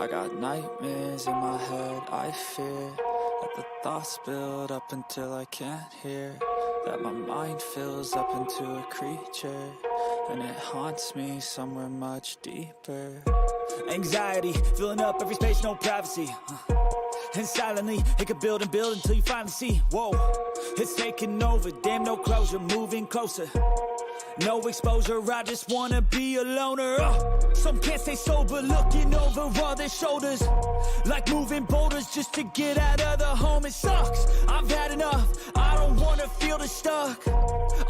I got nightmares in my head, I fear that the thoughts build up until I can't hear, that my mind fills up into a creature, and it haunts me somewhere much deeper. Anxiety, filling up every space, no privacy. And silently, it could build and build until you finally see, whoa, it's taking over, damn no closure, moving closer. No exposure, I just wanna be a loner. Some can't stay sober, looking over all their shoulders, like moving boulders just to get out of the home. It sucks, I've had enough, I don't wanna feel stuck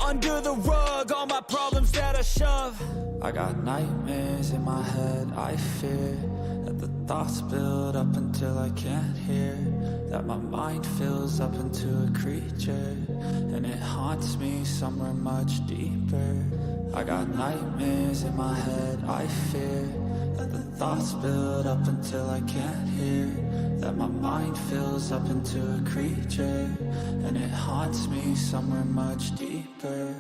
under the rug, all my problems that I shove. I got nightmares in my head, I fear that the thoughts build up until I can't hear, that my mind fills up into a creature, and it haunts me somewhere much deeper. I got nightmares in my head, I fear that the thoughts build up until I can't hear, that my mind fills up into a creature, and it haunts me somewhere much deeper.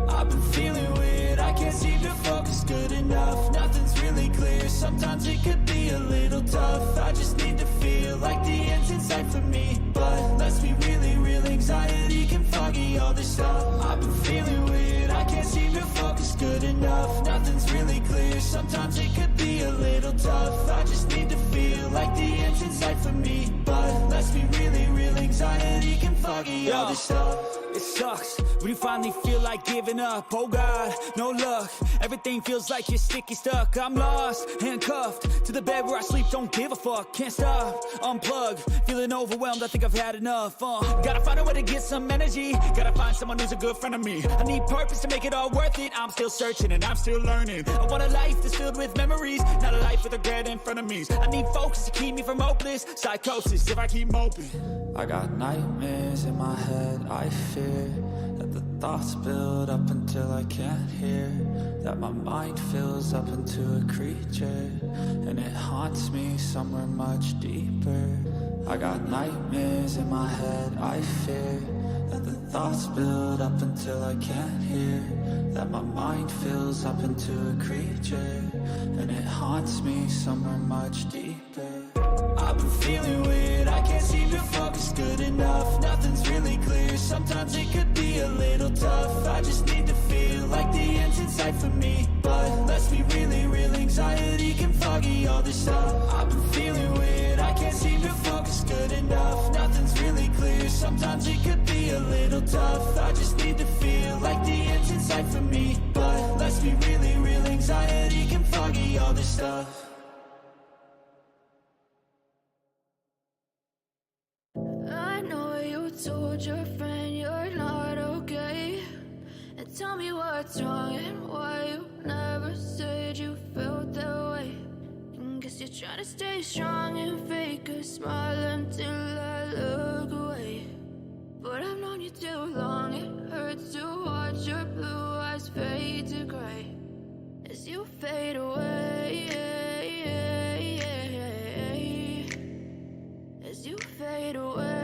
I've been feeling weird, I can't seem to focus good enough, nothing's really clear, sometimes it could be a little tough. I just need to feel like the end's in sight for me, but let's be really real, anxiety can foggy all this stuff. I've been feeling weird, I can't seem to focus good enough, nothing's really clear, sometimes it could be a little tough. I just need to feel like the end's in sight for me, but let's be really real, anxiety can foggy all this stuff. It sucks when you finally feel like giving up. Oh God, no luck, everything feels like you're sticky stuck. I'm lost, handcuffed to the bed where I sleep, don't give a fuck. Can't stop, unplug, feeling overwhelmed, I think I've had enough. Gotta find a way to get some energy, gotta find someone who's a good friend of me. I need purpose to make it all worth it, I'm still searching and I'm still learning. I want a life that's filled with memories, not a life with regret in front of me. I need focus to keep me from hopeless psychosis if I keep moping. I got nightmares in my head, I fear that the thoughts build up until I can't hear, that my mind fills up into a creature, and it haunts me somewhere much deeper. I got nightmares in my head, I fear that the thoughts build up until I can't hear, that my mind fills up into a creature, and it haunts me somewhere much deeper. I've been feeling weird, I can't seem to focus good enough, nothing's really clear, sometimes it could be a little tough. I just need to feel like the end's in sight for me, but let's be really real, anxiety can foggy all this stuff. I've been feeling weird, I can't seem to focus good enough, nothing's really clear, sometimes it could be a little tough. I just need to feel like the end's in sight for me. But let's be really real, anxiety can foggy all this stuff. I know you told your friend you're not okay, and tell me what's wrong and why you never said you felt that way. And guess you're trying to stay strong and fake a smile until I look away. But I've known you too long, it hurts to watch your blue eyes fade to gray as you fade away, as you fade away.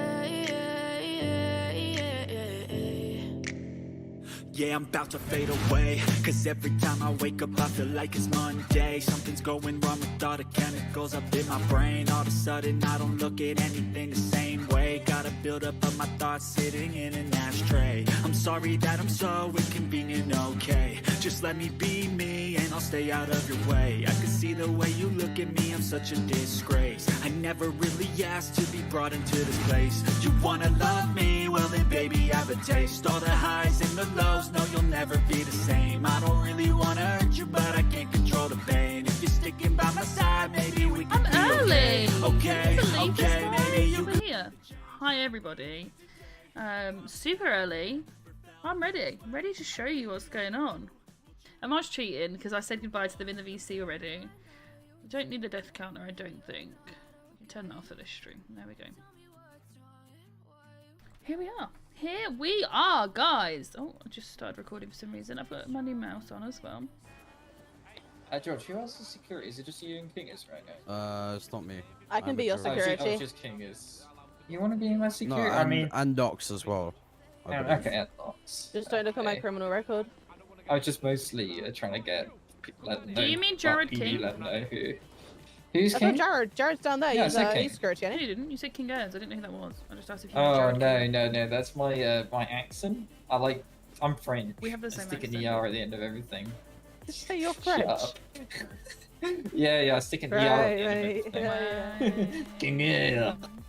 Yeah, I'm about to fade away, cause every time I wake up I feel like it's Monday. Something's going wrong with all the chemicals up in my brain. All of a sudden I don't look at anything the same way. Gotta build up of my thoughts sitting in an ashtray. I'm sorry that I'm so inconvenient, okay. Just let me be me and I'll stay out of your way. I can see the way you look at me, I'm such a disgrace. I never really asked to be brought into this place. You wanna love me? Well then baby have a taste. All the highs and the lows, no you'll never be the same. I don't really wanna hurt you but I can't control the pain. If you're sticking by my side maybe we can be early. okay. Okay, maybe you could. Here. Hi everybody. Super early. I'm ready to show you what's going on. Am I cheating because I said goodbye to them in the VC already? I don't need a death counter, I don't think. Turn that off for this stream. There we go. Here we are, guys. Oh, I just started recording for some reason. I've got my new mouse on as well. George, who else is security? Is it just you and Kingers right now? It's not me. I can be your security. Oh, just Kingers. You want to be my security? No, I mean, and Docs as well. okay, and Docs. Just don't look at my criminal record. I was just mostly trying to get people. Do you mean Jared King? Let them know who's I King? thought Jared's down there. Yeah, He's security, No, isn't you he? didn't. You said King Ernst. I didn't know who that was. I just asked if you Oh were Jared King. no, that's my my accent. I'm French. We have the same I stick an accent. ER at the end of everything. Just say you're French. Shut up. yeah, I stick an ER at the end of everything. King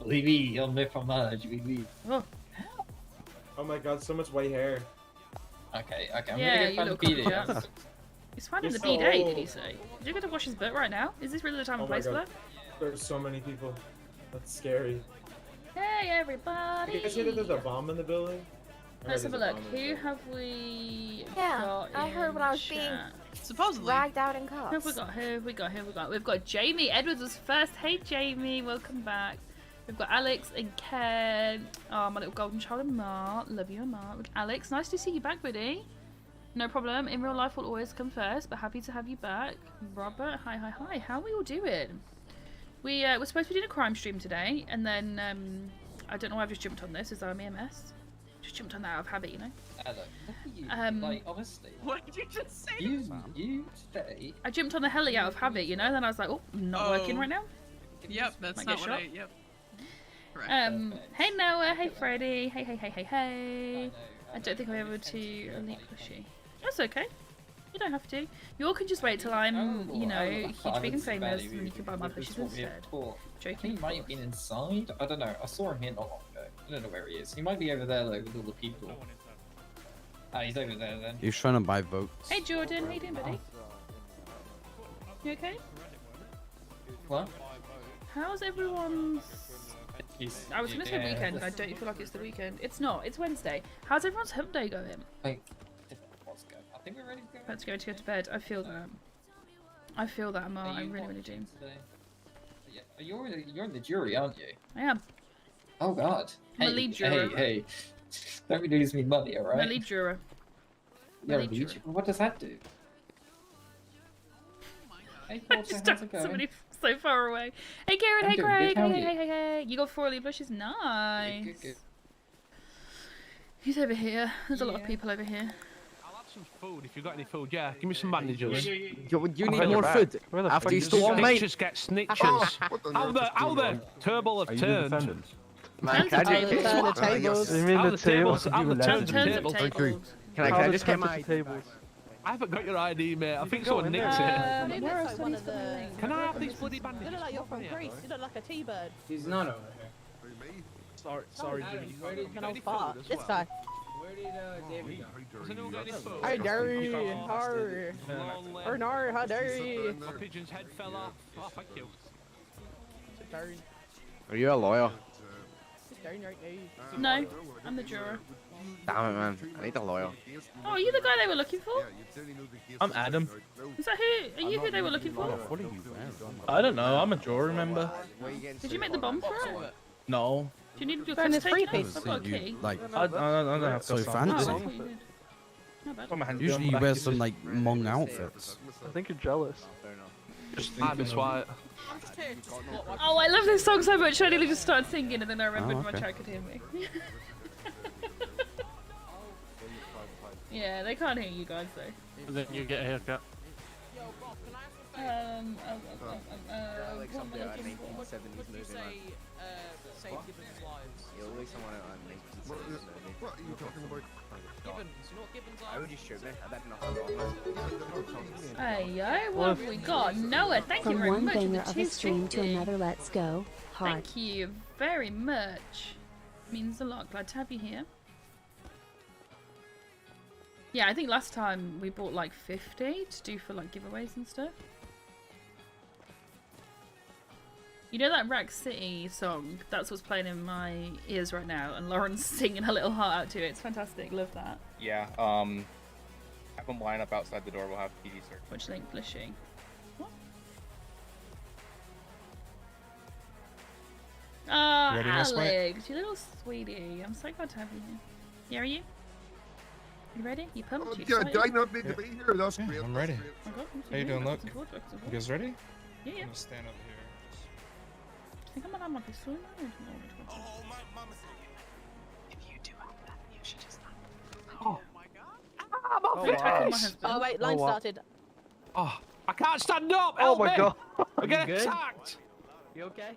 oui, oui, on met fromage, oui, oui. Oh my god, so much white hair. Okay, I'm Yeah, gonna you go find little the cockroach. PD. He's finding the You're so B-Day, old. did he say? Did you go to wash his butt right now? Is this really the time Oh and my place for god. that? There's so many people. That's scary. Hey everybody! You guys hear that there's a bomb in the building? Let's have a look. Who have we got I heard when I was being supposedly dragged out in cuffs. Who have we got? Who have we got? We've got Jamie Edwards was first. Hey Jamie, welcome back. We've got Alex and Ken. Oh, my little golden child and Mark. Love you, Mark. Alex, nice to see you back, buddy. No problem. In real life will always come first, but happy to have you back. Robert, hi. How are we all doing? We're supposed to be doing a crime stream today, and then I don't know why I've just jumped on this. Is I'm EMS? Just jumped on that out of habit, you know. Look at you. Like honestly. What did you just say? You today. I jumped on the heli out of habit, you know. Then I was like, oh, not working right now. Yep, that's Might not get what shot. Yep. Hey Noah, hey Freddie, hey. I don't think I'm able to elite pushy. That's okay. You don't have to. You all can just wait till I'm, you know, huge, big and famous, and you can buy my plushies instead. I think he might have been inside. I don't know. I saw him here not long ago. I don't know where he is. He might be over there though with all the people. Ah, he's over there then. He's trying to buy votes. Hey Jordan, how you doing, buddy? You okay? What? How's everyone's... I was gonna say weekend, and I don't feel like it's the weekend. It's not, it's Wednesday. How's everyone's hump day going? Like, what's good? I think we're ready to go. Let's go to bed. I feel that, Mark. I really do. Yeah. You're in the jury, aren't you? I am. Oh God. I'm a lead juror. Hey. Don't lose me money, alright? I'm a lead juror. You're a lead juror. What does that do? Hey, Porter, how's it going? Somebody so far away. Hey Karen, I'm hey doing Craig, good, how are hey. You got 4 elite blushes? Nice. Good. He's over here. There's a lot of people over here. I'll have some food if you've got any food. Yeah, give me some bandages. You need more food. After you stole one, mate. Snitches get snitches. How the turbo have turned. Man, can I just Turn the tables. You mean the tables? I'm the Turns table. of tables. Can I just get my tables? I haven't got your ID, mate. I think someone nicked it. Where else one of the... Can I have these bloody You bandages? look like you're from Greece. You look like a T-bird. He's not over Sorry, Jimmy. An old fart. This guy. How dare you? Har. Or nar, how dare you? My pigeon's head fell off. Oh, thank you. Are you a lawyer? No, I'm the juror. Damn it, man. I need a lawyer. Oh, are you the guy they were looking for? I'm Adam. Is that who? Are you who they were looking for? What are you wearing? I don't know. I'm a juror, remember? Did you make the bomb for it? No. Do you need your Burn car his taken free out? I've got a key. Like, I don't have so to fancy. Oh, I thought you did. Not bad. usually you wear some like Hmong outfits. I think you're jealous. I'm White. Oh, I love this song so much. I nearly just started singing, and then I remembered Oh, my okay. chat could hear me. Yeah, they can't hear you guys though. And then you get a haircut. What am I looking for? Save Gibbons' lives. What are you talking about? Gibbons, not Gibbons' Why would you shoot me? I bet nothing. Hey yo, what have we got? Noah, thank you From very one much for the banger of a stream to 250. another, let's go. Hard. Thank you very much. Means a lot. Glad to have you here. Yeah, I think last time we bought like 50 to do for like giveaways and stuff. You know that Rack City song? That's what's playing in my ears right now, and Lauren's singing her little heart out to it. It's fantastic. Love that. Yeah, have them line up outside the door. We'll have PD search. Which link, Blushy? What? Ah, Ready, Miss White? Alex, you little sweetie. I'm so glad to have you here. Yeah, are you? You ready? You pumped? You Yeah, excited? do I not need to be here? That's great. I'm ready. Okay, How you doing, Luke? Look? You guys ready? Yeah, yeah. I'm gonna stand over here. I think I'm gonna have my pistol in there. If you do have that, you should just not. Oh my god. Ah, my Wait, I call my face! husband. Oh wait, line started. Oh, I can't stand up! Oh Help my me! god. I'm getting attacked! You okay?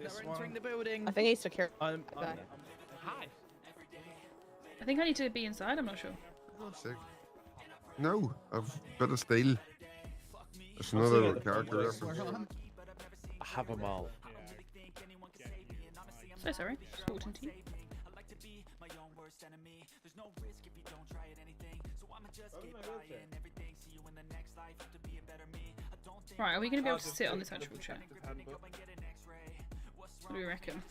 This They're entering one. the building. I think he's secure. I'm Okay. Hi. I think I need to be inside. I'm not sure. Oh, sick. No, I've got a steel. It's another character reference. I have them all. So sorry. Just walked into you. Right, are we going to be able to sit on this actual chair? What do we reckon?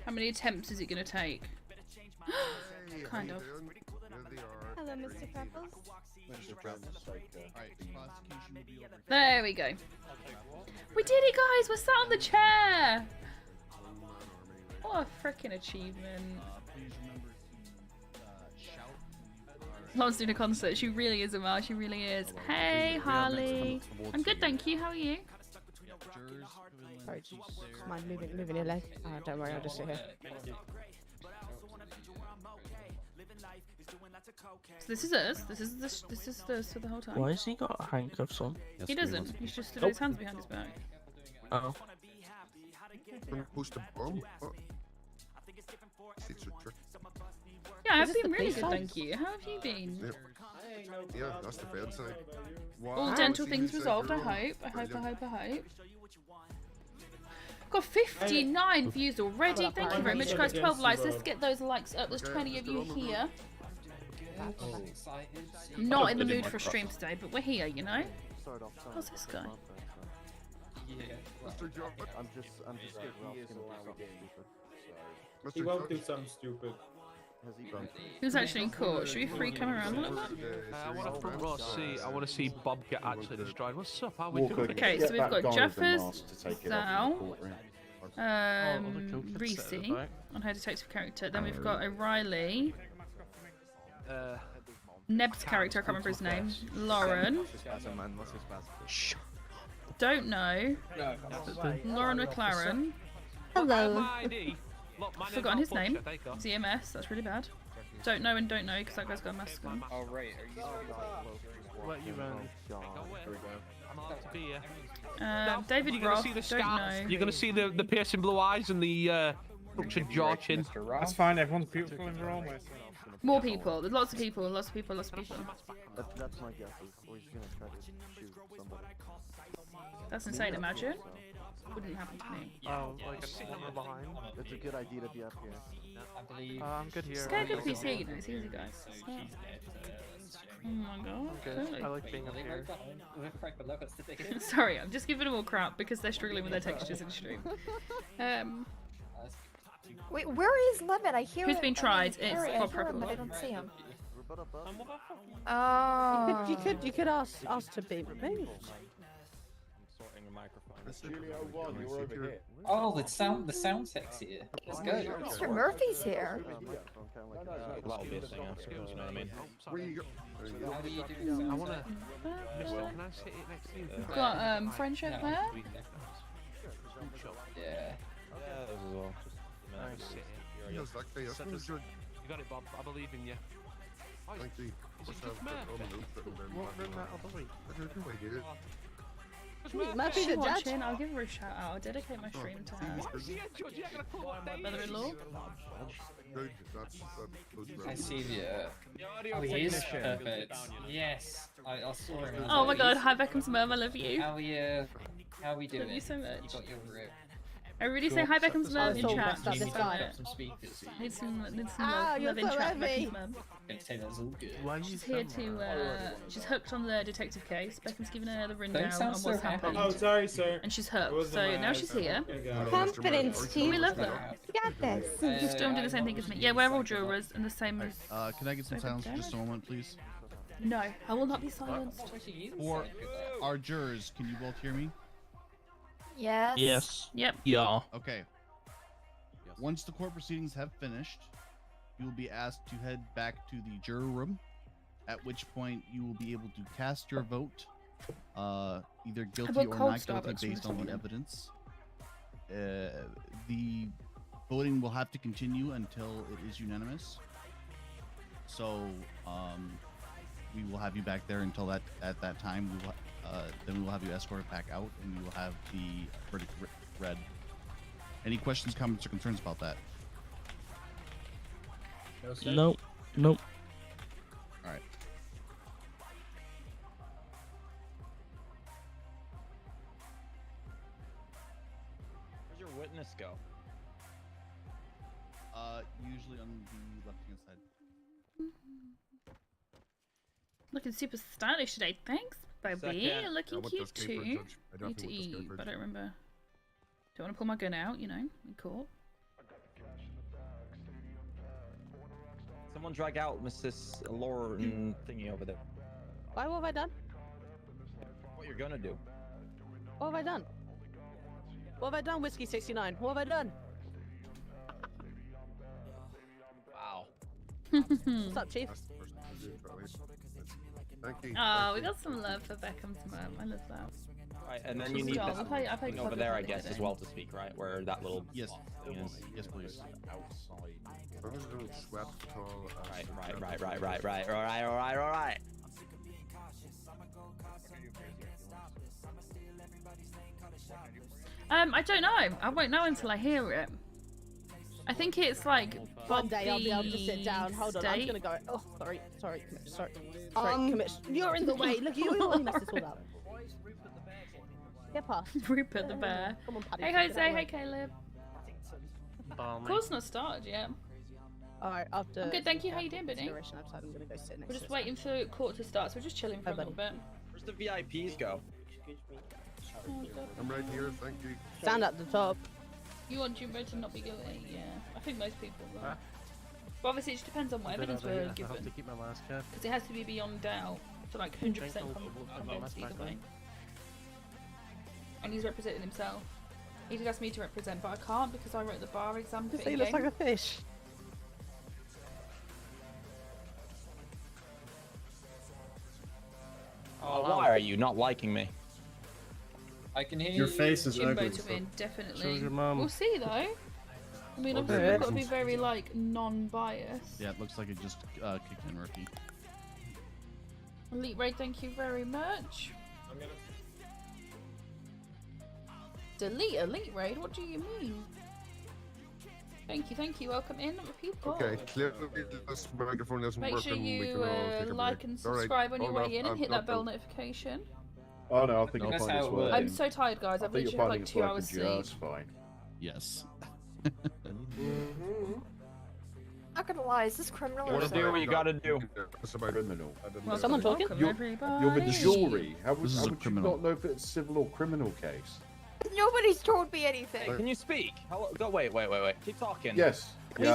How many attempts is it going to take? Kind of. Hello, Mr. Freckles. There we go. We did it, guys! We're sat on the chair! What a freaking achievement. Lauren's doing a concert. She really is, Amal. She really is. Hey, Harley. I'm good, thank you. How are you? Sorry, just mind moving your leg. Oh, don't worry, I'll just sit here. So this is us. This is us for the whole time. Why has he got handcuffs on? He doesn't. He's just stood with his hands behind his back. Oh. Push the bomb. What? It's a trick. Yeah, I've Is this been the really police good, side? thank you. How have you been? Yep. Yeah, that's the bad side. All dental things resolved, I hope. I hope. Got 59 views already. Thank you very much, guys. 12 likes. Let's get those likes up. There's 20 of you here. Not in the mood for a stream today, but we're here, you know? What's this guy? I'm just He won't do something stupid. Who's actually in court? Should we free come around a little bit? I want to front row see. I want to see Bob get actually destroyed. What's up? How we doing? Okay, so we've got Jeffers, Zal, Reese on her detective character. Then we've got O'Reilly, Neb's character, I can't remember his name, Lauren. Don't know. Lauren McLaren. Hello. I've forgotten his name. ZMS, that's really bad. Don't know and don't know because that guy's got a mask on. Oh, right. Are you What you I'm allowed to be here. David You're gonna Roth, see the don't scars. know. You're gonna see the piercing blue eyes and the Such a Jorchin. That's fine. Everyone's beautiful in their own way. More people. There's lots of people. Lots of people. Lots of people. That's my guess. Or he's gonna try to shoot somebody. That's insane. Imagine. Wouldn't happen to me. Oh, like a corner behind. It's a good idea to be up here. I believe. I'm good here. Just get a good PC, you know. It's easy, guys. So she's dead. Oh my god. Good. Okay. I like being up here. Sorry, I'm just giving them all crap because they're struggling with their textures in stream. Wait, where is Lemon? I hear Who's him. been tried? It's I Pop hear him, Purple. but I don't see him. You Oh. could ask to be removed. Oh, the sound text here. Let's go. Mr. Murphy's here. That'll be a thing after, you know what I mean? How do you do I wanna. Mister, can I sit it next to you? We've got friendship there. Yeah. Those as well. Nice sit it. Yes, actually, that's Santos, good. you got it, Bob. I believe in you. Oh, Thank you. Is it What's just up? Murphy? What room that other week? Murphy's a watching. I'll give her a shout out. I'll dedicate my stream to her. My mother-in-law. Good. I see the. Oh, he is perfect. Yes, I saw him. Oh my god, hi Beckham's mum, I love you. How we doing? Love you so much. You got your rip. Everybody say hi Beckham's mum in chat. Maybe Just got it. some speakers. Need some Ah, you're love in so chat, heavy. Beckham's mum. Gonna say that's all good. She's here to, she's hooked on the detective case. Beckham's giving her the rundown sound on so what's happy. happened. Oh, sorry, sir. And she's hooked, so now she's here. Confidence, team. We love her. You got this. Just don't do the same thing as me. Yeah, we're all jurors and the same as... Can I get some sounds for just a moment, please? No, I will not be silenced. For our jurors, can you both hear me? Yes. Yes. Yep. Yeah. Okay. Once the court proceedings have finished, you will be asked to head back to the juror room, at which point you will be able to cast your vote, either guilty or not guilty based on the evidence. The voting will have to continue until it is unanimous. So, we will have you back there until at that time. We will, then we will have you escorted back out, and we will have the verdict read. Any questions, comments, or concerns about that? Nope. Nope. All right. Where's your witness go? Usually on the left-hand side. Looking super stylish today. Thanks, baby. Second. Looking want cute this paper, too. Judge. I Need to definitely want this eat, paper. but I don't remember. Don't want to pull my gun out, you know, in court. Someone drag out Mrs. Lauren thingy over there. Why? What have I done? What you're gonna do? What have I done? What have I done, Whiskey 69? What have I done? Wow. What's up, Chief? Thank you. Oh, we got some love for Beckham's mum. I love that. Right, and then She's you need strong. this I played thing over public there, I the guess, other as day. well to speak, right? Where that little Yes. thing is. Yes, please. Right. I don't know. I won't know until I hear it. I think it's like One day I'll be able to sit down. Hold on, I'm State. gonna go. Oh, sorry, You're in the way. Look, you already messed this all up. Get past. Rupert the bear. Come on, Paddy. Hey get out Jose, of the hey way. Caleb. Balmy. Of course not started yet. Alright, after. I'm good, thank you. How you doing, buddy? consideration, I've decided I'm gonna go sit next We're to just this waiting for court to start, so we're just chilling for a little bit. Where's the VIPs go? I'm right here, thank you. Stand at the top. You want Jimbo to not be guilty? Yeah. I think most people will. But obviously it just depends on what evidence we're I have given. to keep my last card. Because it has to be beyond doubt for like 100% convinced either way. And he's representing himself. He did ask me to represent, but I can't because I wrote the bar exam for He looks like a fish. Oh, why are you not liking me? I can hear Your face is Jimbo ugly. to win, definitely. Shows your mum. We'll see though. I mean, obviously we've got to be very like non-biased. Yeah, it looks like it just kicked in, Murphy. Elite Raid, thank you very much. Delete Elite Raid? What do you mean? Thank you. Welcome in, people. Okay, clearly this microphone isn't Make sure working. We you can all take a like break. and All right, subscribe on your hold way in and I've hit got that bell them. notification. Oh no, I think That's you'll find how it's it working. works. I'm so tired, guys. I I've think you'll literally had find like it's 2 working hours just sleep. fine. Yes. Not gonna lie, is this criminal or What to do? What you gotta do? It's about Criminal. Well, Someone talking? welcome, You're everybody. the jury. How would This is a you criminal. not know if it's a civil or criminal case? Nobody's told me anything. Hey, can you speak? Hello? Go. Wait. Keep talking. Yes. I'm good,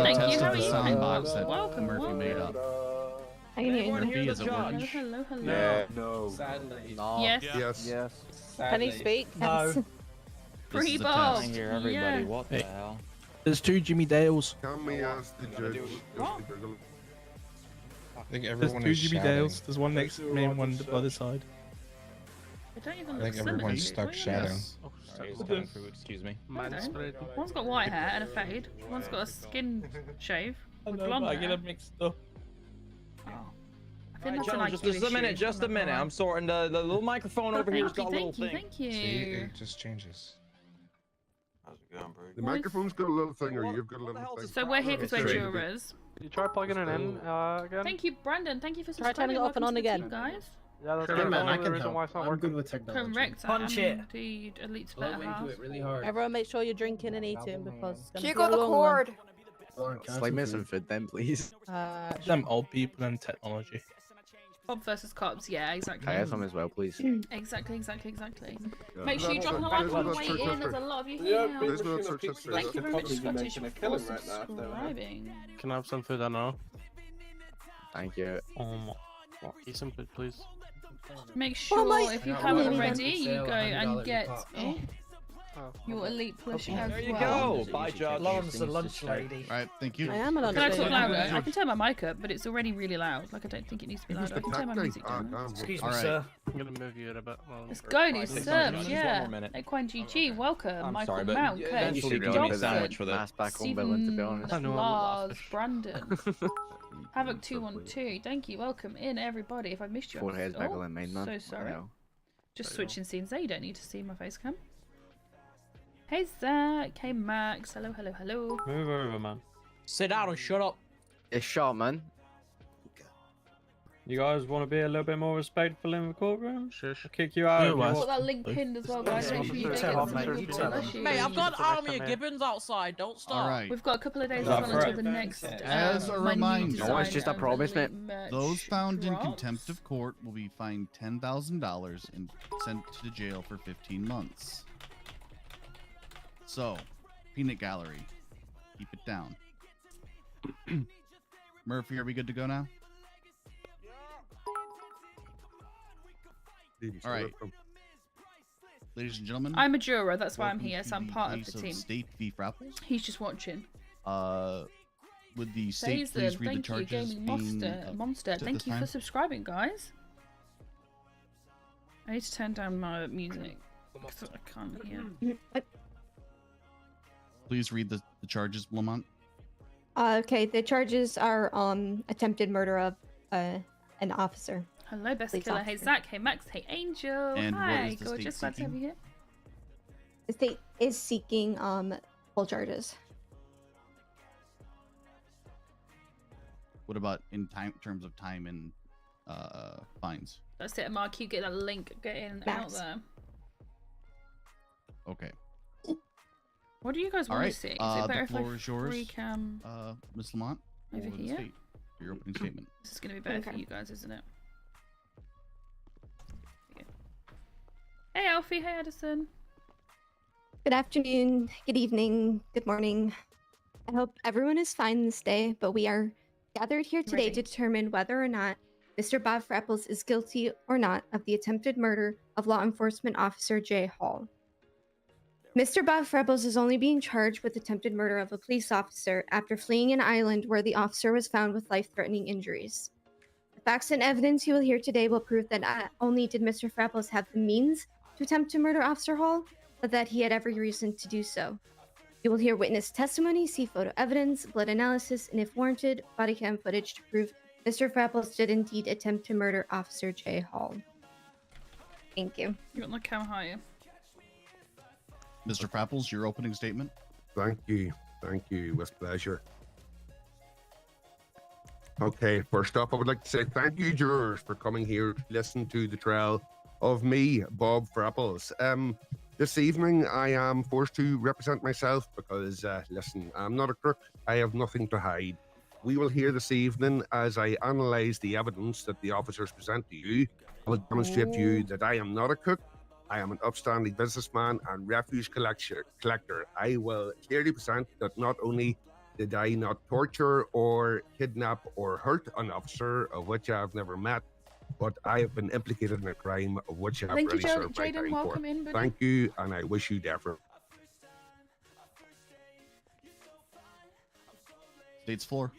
thank you. How are The you? sound box that Welcome, Murphy made up. I can hear Everyone you. hear Is the it judge? working? Hello. Yeah. No. Sadly. Yes. Yes. Yes. Can he Sadly. speak? No. Free is a Bob. test. Yeah. What the hell? There's 2 Jimmy Dales. Can we ask the judge? What? I think There's everyone 2 is Jimmy shouting. Dales. There's one next to me and one by the side. They don't even I look think everyone's similar. stuck shouting. Oh, sorry, it's coming through. Excuse me. Manspread. One's got white hair and a fade. One's got a skin shave with blonde I get hair. them mixed up. Oh. I think Right, that's an gentlemen, IQ just a issue. minute. Just a I'm not minute. gonna I'm sorting the little microphone over here. lie. Just got a little thing. Thank you. See, it just changes. How's it going, bro? The microphone's got a little thing, or you've got a little thing. So we're here because we're Sorry. jurors. You try plugging it in again? Thank you, Brandon. Thank you for Try subscribing. turning it off and Welcome on to the again. team, guys. Yeah, that's Sure, the man, I only can reason help. why it's not I'm working. good with technology. Correct. Punch I am it. indeed Elite's Blow better into half. it really hard. Everyone make sure you're drinking and eating because it's gonna Here be go a the long one. cord. Slide me some food then, please. Them old people and technology. Bob versus cops. Yeah, exactly. Can I have some as well, please? Exactly. Make sure you drop a like on the way in. There's a lot of you Yeah, here now. There's no search history. Thank you very much, Scottish, making a for killing right now, though. subscribing. Can I have some food? I know. Thank you. Eat some food, please. Make sure mate. if you I got haven't one already, you sale, go $100 and get pop. your elite push as There you well. go. Bye, Judge. Lauren's the lunch lady. All right, thank you. I am a lunch Can I lady. talk louder? I can turn my mic up, but it's already really loud. Like I don't think it needs to be louder. I can turn my music down. Excuse All me, right. sir. I'm gonna move you in a bit. Let's go, new Just subs, one yeah. more minute. Equine GG, welcome. I'm Michael sorry, but Mount, eventually Kurt you can make a Dobson, sandwich with it. Mass back on villain, to be honest. I know, I'm Lars, a Brandon, Havoc 212. Thank you, welcome in everybody. If I missed you, Four heads back on main man. so sorry. Wow. Just switching scenes there. You don't need to see my face cam. Hey Zach, hey Max, hello. Move over, man. Sit down and shut up. It's short, man. You guys want to be a little bit more respectful in the courtroom? Shush. I'll kick you out. I've got that link pinned as well, guys. Make sure you go get some bless you. Mate, I've got an army of gibbons outside. Don't stop. All right. We've got a couple of days Is as that well until correct? the next. As a my new reminder, No, it's design just a and promise, elite mate. merch Those found in drops. contempt of court will be fined $10,000 and sent to jail for 15 months. So, peanut gallery, keep it down. Murphy, are we good to go now? All right. Ladies and gentlemen, I'm a juror, that's why I'm welcome here, to so I'm part of case the team. State v. Frapples. He's just watching. Would the state Sazen, please read the thank you, charges Gaming being Monster. at Thank this you for time? subscribing, guys. I need to turn down my music. 'Cause I can't hear. Please read the charges, Lamont. Okay, the charges are attempted murder of an officer. Hello, Best Police Killer. Hey, officer. Zach. Hey, Max. Hey, Angel. And what Hi, is the state gorgeous. Glad to have you seeking? here. The state is seeking full charges. What about in terms of time and fines? That's it, Mark. You get that link. Get in out Max. there. Okay. What do you guys All want right. to see? Is The it better if floor I is yours. free cam? Miss Lamont. Over for the here? state, for your opening statement. This is going to be better for Okay. you guys, isn't it? Okay. Hey, Alfie. Hey, Edison. Good afternoon, good evening, good morning. I hope everyone is fine this day, but we are gathered here today Ready. to determine whether or not Mr. Bob Frapples is guilty or not of the attempted murder of law enforcement officer Jay Hall. Mr. Bob Frapples is only being charged with attempted murder of a police officer after fleeing an island where the officer was found with life-threatening injuries. The facts and evidence you will hear today will prove that not only did Mr. Frapples have the means to attempt to murder Officer Hall, but that he had every reason to do so. You will hear witness testimony, see photo evidence, blood analysis, and if warranted, body cam footage to prove Mr. Frapples did indeed attempt to murder Officer Jay Hall. Thank you. You want the cam higher? Mr. Frapples, your opening statement. Thank you. Thank you, with pleasure. Okay, first up, I would like to say thank you, jurors, for coming here to listen to the trial of me, Bob Frapples. This evening, I am forced to represent myself because, listen, I'm not a crook. I have nothing to hide. We will hear this evening as I analyse the evidence that the officers present to you. I will demonstrate to you that I am not a crook. I am an upstanding businessman and refuse collector. I will clearly present that not only did I not torture or kidnap or hurt an officer of which I have never met, but I have been implicated in a crime of which I have Thank you, already served my Jaden. time Welcome for. in, buddy. Thank you, and I wish you death. State's floor.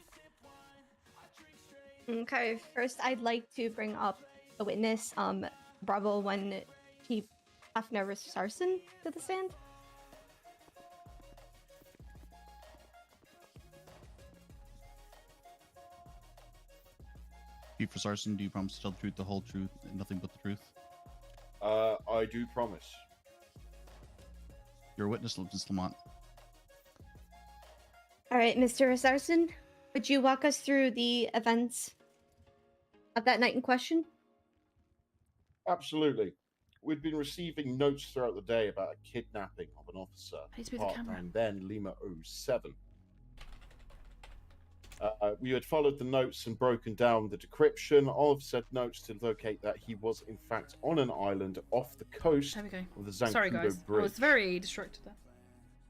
Okay, first I'd like to bring up the witness, Bravo 1 Chief Hafner Sarson, to the stand. Chief Sarson, do you promise to tell the truth, the whole truth, and nothing but the truth? I do promise. You're a witness, Ms. Lamont. All right, Mr. Sarson, would you walk us through the events of that night in question? Absolutely. We'd been receiving notes throughout the day about a kidnapping of an officer, Please be the camera. and then Lima 07. We had followed the notes and broken down the decryption of said notes to locate that he was in fact on an island off the coast There we go. of the Zancudo Sorry, guys. Bridge. I was very distracted there.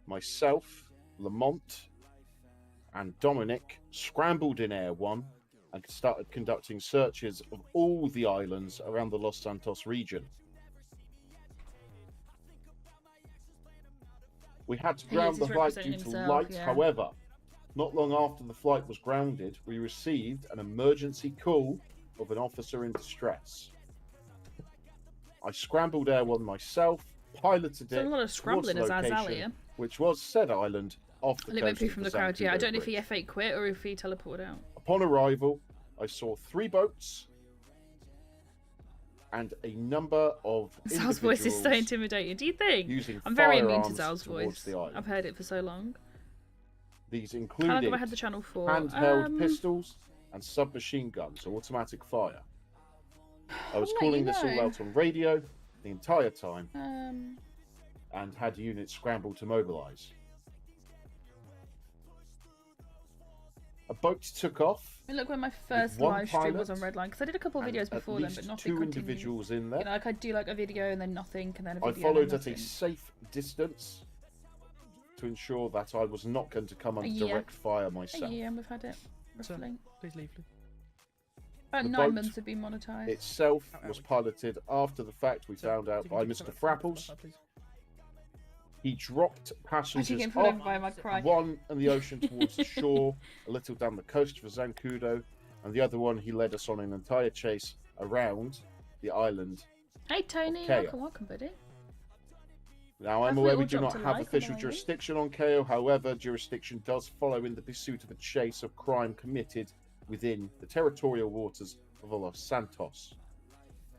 Myself, Lamont, and Dominic scrambled in Air 1 and started conducting searches of all the islands around the Los Santos region. We had to ground the flight due to light, however, not long after the flight was grounded, we received an emergency call of an officer in distress. I scrambled Air 1 myself, piloted it a lot of scrambling towards as the location, Azalea. which was said island off the Lit went coast free of from the the crowd, yeah. I Zancudo don't know if he Bridge. F8 quit or if he teleported out. Upon arrival, I saw 3 boats and a number of Zal's voice is so individuals intimidating. Do you think? using I'm very immune to firearms Zal's towards voice. the island. I've heard it for so long. These How long included have I had the channel for? handheld pistols and submachine guns, automatic fire. I was I'll let calling you this all know. out on radio the entire time Um, and had units scramble to mobilize. A boat took off. I mean, look, when my first one live stream was pilot on Redline, because I did a couple of and videos at before then, least but nothing 2 continued. individuals in there. You know, like I'd do like a video and then nothing, and then a video I and followed then at a nothing. safe distance to ensure that I was not going to come under year. direct fire myself. A year, and we've had it. Roughly. Please leave, please. About The 9 boat months have been monetized. Itself was piloted after the fact we found out by Mr. Frapples. He dropped passengers getting pulled over off by my cry. one in the ocean towards the shore, a little down the coast for Zancudo, and the other one he led us on an entire chase around the island. Hey Tony, Keo. welcome, buddy. Now, I'm Hopefully aware it we will do drop not to have like on official the way. jurisdiction on KO, however, jurisdiction does follow in the pursuit of a chase of crime committed within the territorial waters of Los Santos,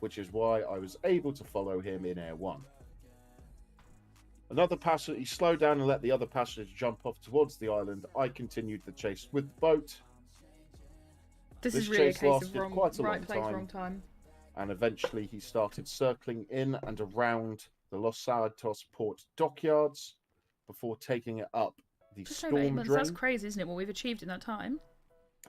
which is why I was able to follow him in Air 1. Another passenger, he slowed down and let the other passenger jump off towards the island. I continued the chase with the boat. This This is really a chase case of lasted wrong, quite a right long place, time. wrong time. And eventually he started circling in and around the Los Santos port dockyards before taking it up the Just over 8 storm months. drain, That's crazy, isn't it? What we've achieved in that time.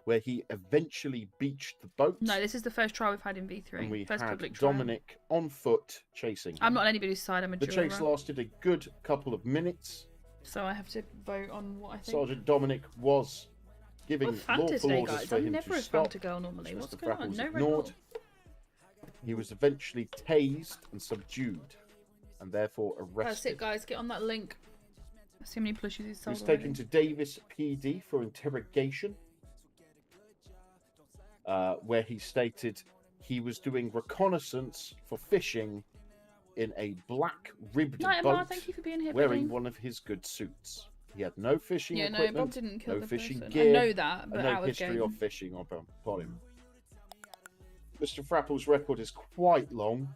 where he eventually beached the boat. No, this is the first trial we've had in V3. And we First had public trial. Dominic on foot chasing him. I'm not on anybody's side. I'm a The juror. chase lasted a good couple of minutes. So I have to vote on what I think. Sergeant Dominic was giving What Fanta lawful today, orders guys? for I'm him never to a stop. Fanta girl normally. which What's Mr. going on? Frapples No Red ignored. Bull. He was eventually tased and subdued, and therefore That's arrested. it, guys. Get on that link. See how many plushies he's He sold was taken already. to Davis PD for interrogation, where he stated he was doing reconnaissance for fishing in a black ribbed Night, boat, Emma. Thank you for being here, wearing buddy. one of his good suits. He had no fishing Yeah, no, equipment, Bob didn't kill no the fishing person. gear, I know that, but and no out of history game. of fishing upon him. Mr. Frapple's record is quite long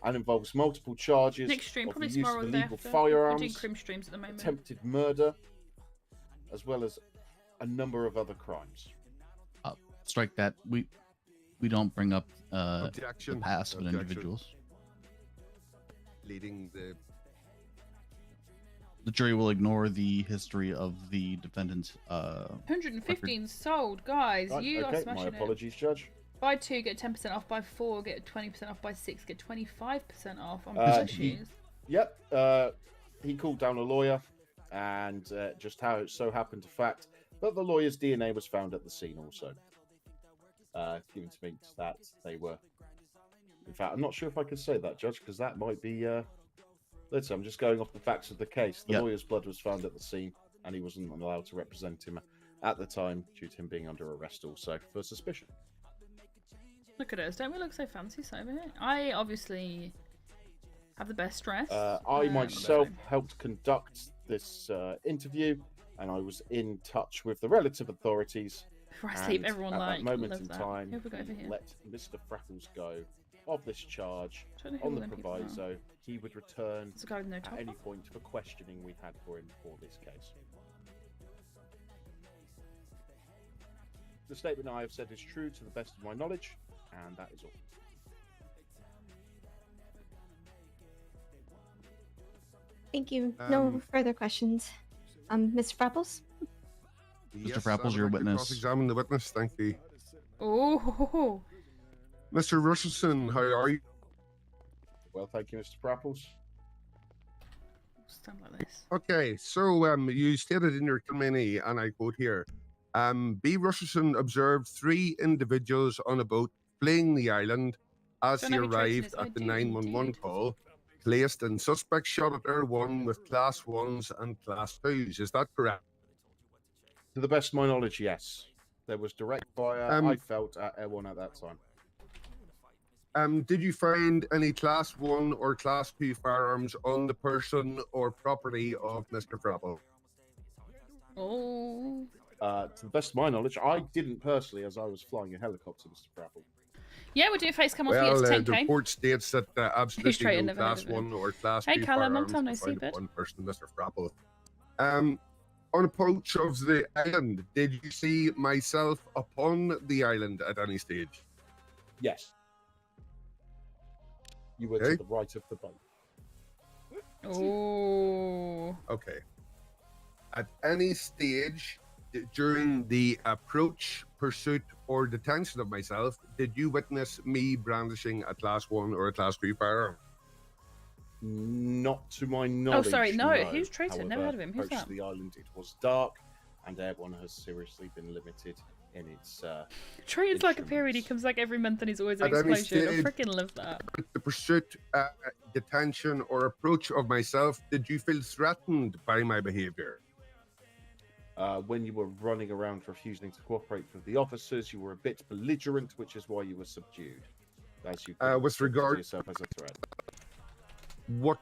and involves multiple charges Next stream, of probably the use tomorrow of or the day illegal after. We're doing firearms, crim streams at the moment. attempted murder, as well as a number of other crimes. Strike that. We don't bring up the Objection. past of Objection. individuals. Leading The jury will ignore the history of the defendant's 115 sold, guys. Right, You are okay, smashing my apologies, Judge. Buy 2, get 10% off. Buy 4, get 20% off. Buy 6, get 25% off on He called down a lawyer, and just how it so happened to fact that the lawyer's DNA was found at the scene also. Given to me that they were... In fact, I'm not sure if I could say that, Judge, because that might be... Listen, I'm just going off the facts of the case. The lawyer's blood was found at the scene, and he wasn't allowed to represent him at the time due to him being under arrest also for suspicion. Look at us. Don't we look so fancy over here? I obviously have the best dress. I myself helped conduct this interview, and I was in touch with the relative authorities. Before I sleep, everyone at like that moment loves in that. time, Here we go over here. let Mr. Freckles go of this charge Don't know who on the them people are. proviso. He would return There's a guy with no top at any on. point for questioning we had for him for this case. The statement I have said is true to the best of my knowledge, and that is all. Thank you. No further questions. Mr. Frapples? Yes, Frapples, I you're a would like to witness. Cross-examine the witness. Thank you. Oh, Mr. Richardson, how are you? Well, thank you, Mr. Frapples. stand like this. Okay, so you stated in your committee, and I quote here, B. Richardson observed 3 individuals on a boat fleeing the island as Don't he know who Tracy arrived is. at the I do 911 indeed. call, placed in suspect shutter 1 with class 1s and class 2s. Is that correct? To the best of my knowledge, yes. There was direct fire, I felt, at Air1 at that time. Did you find any class 1 or class 2 firearms on the person or property of Mr. Frapple? Oh. To the best of my knowledge, I didn't personally, as I was flying a helicopter, Mr. Frapple. Yeah, we're doing face cam off Well, the the X10K. report states that absolutely straight, no never heard class of him. 1 or class Hey, 2 Callum, long firearms time no were see, found bud. on person, Mr. Frapple. On approach of the island, did you see myself upon the island at any stage? Yes. You were Okay. to the right of the boat. Oh. Okay. At any stage during the approach, pursuit, or detention of myself, did you witness me brandishing a class 1 or a class 2 firearm? Not to my knowledge. sorry, no. Who's Tracer? Never However, heard of him. Who's approach that? to the island, it was dark, and Air1 has seriously been limited in its. Trey is like a period. He comes like every month and he's always an At any explosion. I stage- freaking love that. The pursuit, detention, or approach of myself, did you feel threatened by my behavior? When you were running around refusing to cooperate with the officers, you were a bit belligerent, which is why you were subdued. As you With consider regard- yourself as a threat. What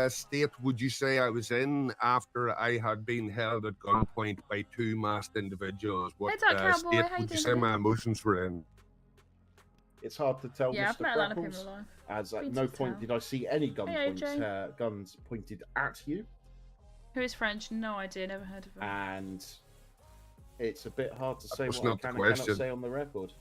state would you say I was in after I had been held at gunpoint by 2 masked individuals? What Heads up, cowboy. state How you would you doing, say buddy? my emotions were in? It's hard to tell, Yeah, I've Mr. met a lot of people Freckles, alive. as at Been no to point town. did I see any gun Hey, points, AJ. guns pointed at you, Who is French? No idea. Never heard of him. and it's a bit hard to say was what I not the can and cannot question. say on the record.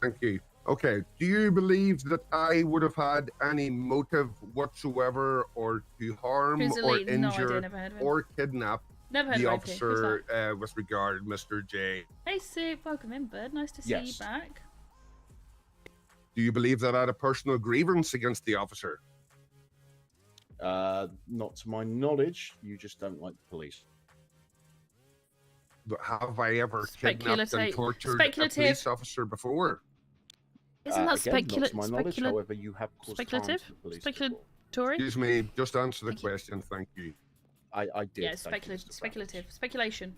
Thank you. Okay, do you believe that I would have had any motive whatsoever or to harm Who's or elite? No idea, injure never heard of him. or kidnap Never heard the of IP. Who's officer with regard Mr. J? Hey, Soup. Welcome in, bud. Nice to see Yes. you back. Do you believe that I had a personal grievance against the officer? Not to my knowledge. You just don't like the police. But have I ever kidnapped and Speculate- tortured a speculative. police officer before? Isn't that Again, not to my knowledge. speculative? However, you have caused harm Speculative? to the police. Speculatory? Excuse me, just answer the question, thank you. I did. Yeah, thank you, Mr. Freckles. speculative. Speculation.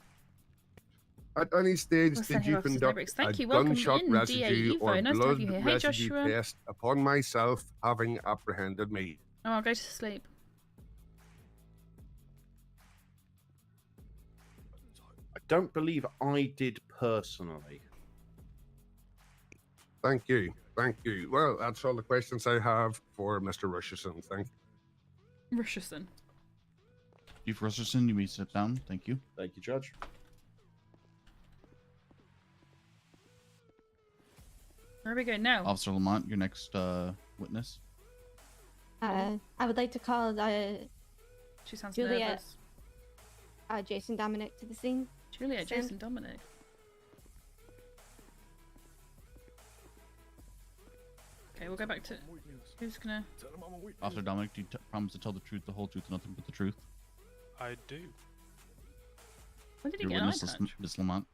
At any stage, Let's did send you her officers conduct lyrics. Thank a you, welcome gunshot in, residue DA or Evo. Nice to have blood you here. Hey, residue Joshua. test upon myself having apprehended me? Oh, I'll go to sleep. I don't believe I did personally. Thank you, thank you. Well, that's all the questions I have for Mr. Richardson. Thank you. Richardson. Chief Rusterson, you may sit down. Thank you. Thank you, Judge. Where are we going now? Officer Lamont, your next witness. I would like to call She sounds Juliet, nervous. Jason Dominic to the scene. Juliet, Stand. Jason Dominic. Okay, we'll go back to... Who's gonna... Officer Dominic, do you promise to tell the truth, the whole truth, and nothing but the truth? I do. When did he Your get an eye witness, patch? Miss Lamont.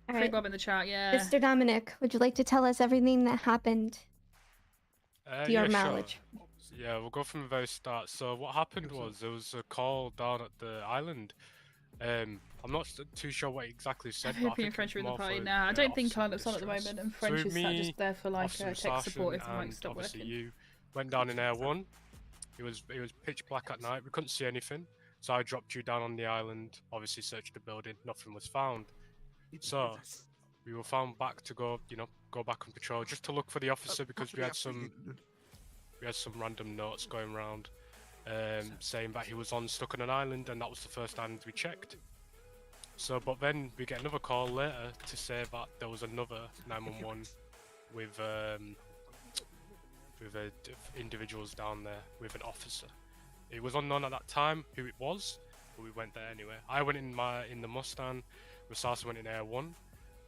All Free right. Bob in the chat, yeah. Mr. Dominic, would you like to tell us everything that happened to your Yeah, knowledge? Sure. Yeah, we'll go from the very start. So what happened was there was a call down at the island. I'm not too sure what exactly said. I'm hoping French are in the party now. I don't think Carlos on at the moment, and French is just there for like tech support if the mic stopped working. You went down in Air 1. It was pitch black at night. We couldn't see anything, so I dropped you down on the island. Obviously searched the building. Nothing was found. So we were found back to go back on patrol just to look for the officer because we had some random notes going around saying that he was stuck on an island, and that was the first island we checked. So, but then we get another call later to say that there was another 911 with individuals down there with an officer. It was unknown at that time who it was, but we went there anyway. I went in the Mustang. Rasasa went in Air 1.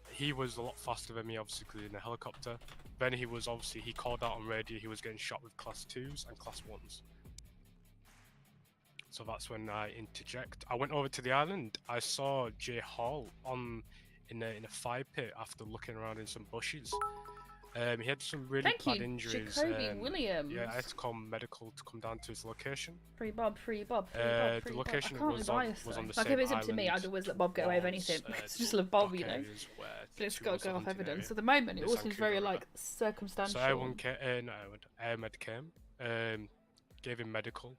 He was a lot faster than me, obviously, in the helicopter. Then he called out on radio he was getting shot with Class 2s and Class 1s. So that's when I interject. I went over to the island. I saw Jay Hall in a fire pit after looking around in some bushes. He had some really bad injuries. Jacoby Williams. Yeah, I had to call medical to come down to his location. Free Bob, free Bob, free The Bob. location I can't was be on biased, the though. same Like if it's up to me, island I'd always let Bob get away with anything. was, It's just love Bob, you know. areas where But it's she got was to go off hunting evidence. area. At the moment, it It's all on seems Cougar very River. like circumstantial. So Ahmed came, gave him medical.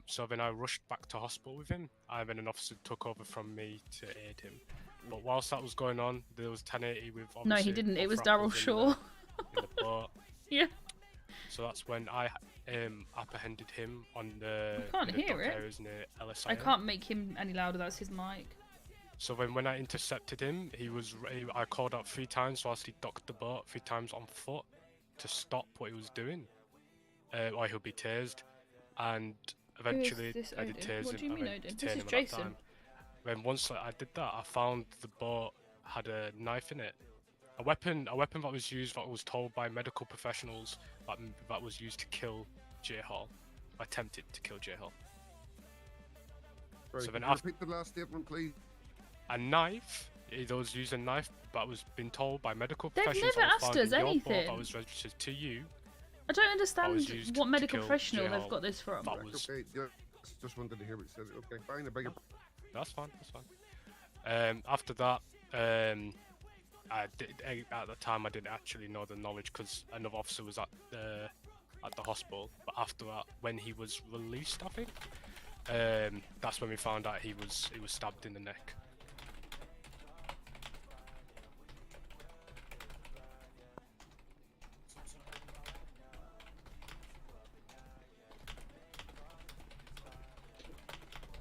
So then I rushed back to hospital with him. Then an officer took over from me to aid him. But whilst that was going on, there was 1080 with obviously... No, he didn't. It was Raffles Daryl in Shaw. in the boat. Yeah. So that's when I apprehended him on the, I can't in the hear dock it. areas near LSI. I can't make him any louder. That's his mic. So when I intercepted him, I called out 3 times whilst he docked the boat, 3 times on foot to stop what he was doing, or he'll be tased. And eventually Who is this I did Odin? tase What him. do you I mean went Odin? to This detain is him at that Jason. time. Then once I did that, I found the boat had a knife in it. A weapon that was used, that was told by medical professionals that was used to kill Jay Hall. Attempted to kill Jay Hall. Sorry, So then could you after repeat the last statement, please? a knife, it was used a knife that was been told by medical They've professionals never that was asked found us in your boat anything. that was registered to you. I don't was understand used what to medical kill professional Jay they've Hall. got this from. That was Okay, yeah, just wanted to hear what you said. Okay, fine, I beg your That's fine. That's fine. After that, at the time I didn't actually know the knowledge because another officer was at the hospital. But after that, when he was released, I think, that's when we found out he was stabbed in the neck.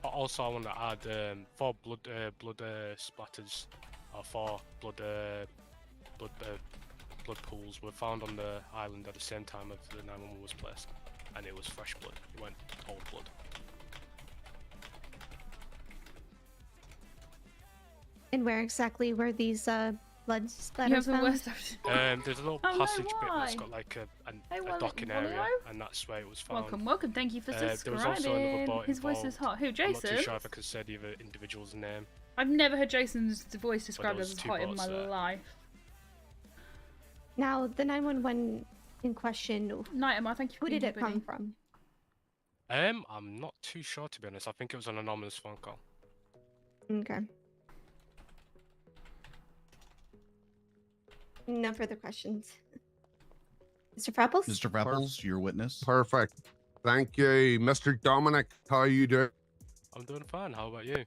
Also, I want to add 4 blood splatters, or 4 blood pools were found on the island at the same time as the 911 was placed, and it was fresh blood. It went old blood. And where exactly were these blood You splatters have the found? worst. There's a little Oh, no, passage bit that's why? got like Hey, a docking Wally, area, Wally-o? and that's where it was found. Welcome, welcome. Thank you for There was also another subscribing. boat His voice is involved. hot. Who, I'm not too Jason? sure if I could say the other individual's name. I've never heard Jason's voice described was as 2 hot in boats my there. life. Now, the 911 in question, Night, Emma, thank you for who did being it here, come buddy. from? I'm not too sure, to be honest. I think it was an anonymous phone call. Okay. No further questions. Mr. Frapples? Mr. Frapples, your witness. Perfect. Thank you, Mr. Dominic. How are you doing? I'm doing fine. How about you?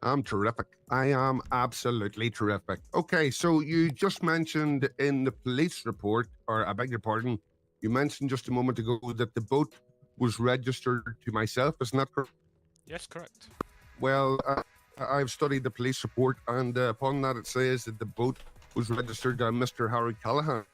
I'm terrific. I am absolutely terrific. Okay, so you just mentioned in the police report, or I beg your pardon, you mentioned just a moment ago that the boat was registered to myself. Isn't that correct? Yes, correct. Well, I've studied the police report, and upon that it says that the boat was registered to Mr. Harry Callahan.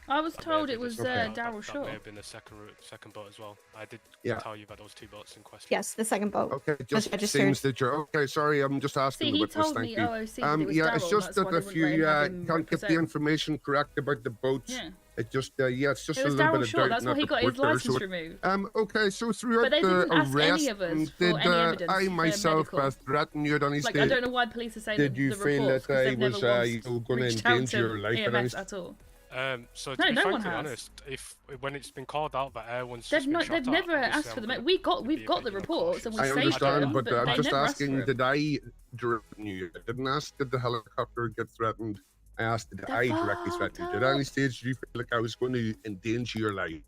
I was told it was Okay. Daryl That Shaw. may have been the second boat as well. I did Yeah. tell you about those 2 boats in question. Yes, the second boat. Okay, was just registered. seems that you're okay. Sorry, I'm just asking See, the he witness. told Thank me you. OOC that it was Yeah, it's Daryl, just that's that why they if wouldn't let you him have him can't get the represent. information correct about the boats, Yeah. it just yeah, it's just It a was little Daryl bit of Shaw, doubt that's in why that he got his report there, license so removed. Okay, so throughout But they the didn't ask arrest, any of us did for any evidence I for myself medical. threaten you at any Like, stage? I don't know why the police are saying Did you the feel reports, that because I they've was never you once going to reached out endanger your to life at any EMS stage? at all. So to No, be no one frankly has. honest, when it's been called out that air one's They've just been not. shot They've at, never obviously asked for I'm them. gonna We've be a got bit the more reports and we I saved understand, them, but they I'm just never asked for asking, them. did I threaten you? I didn't ask, did the helicopter get threatened? I asked, did I directly threaten you? Did at any stage did you feel like I was going to endanger your life?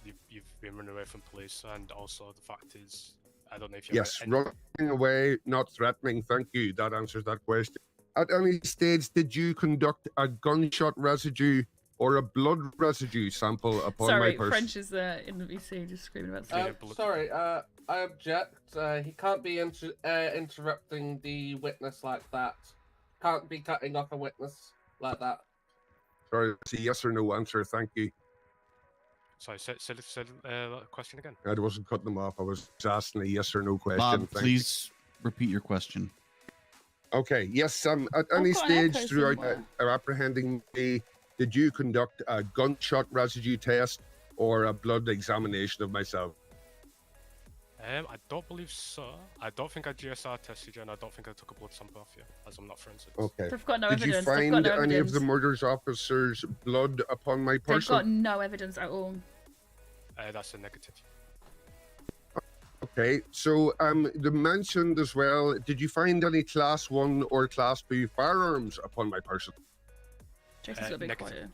You've been running away from police, and also the fact is, I don't know if you Yes, running away, not threatening. Thank you. That answers that question. At any stage, did you conduct a gunshot residue or a blood residue sample upon my Sorry, person? French is in the VC just screaming about stuff. Sorry, I object. He can't be interrupting the witness like that. Can't be cutting off a witness like that. Sorry, it's a yes or no answer. Thank you. Sorry, say the question again. I wasn't cutting them off. I was asking a yes or no question. Bob, Thank please repeat your question. Okay, yes, at I've any got an stage echo throughout somewhere. apprehending me, did you conduct a gunshot residue test or a blood examination of myself? I don't believe so. I don't think I GSR tested you, and I don't think I took a blood sample off you, as I'm not forensics. Okay. They've got no did evidence. you They've got find no any of evidence. the murders officers' blood upon my They've person? got no evidence at all. That's a negative. Okay, so they mentioned as well, did you find any class 1 or class 2 firearms upon my person? Jason's got a bit quiet.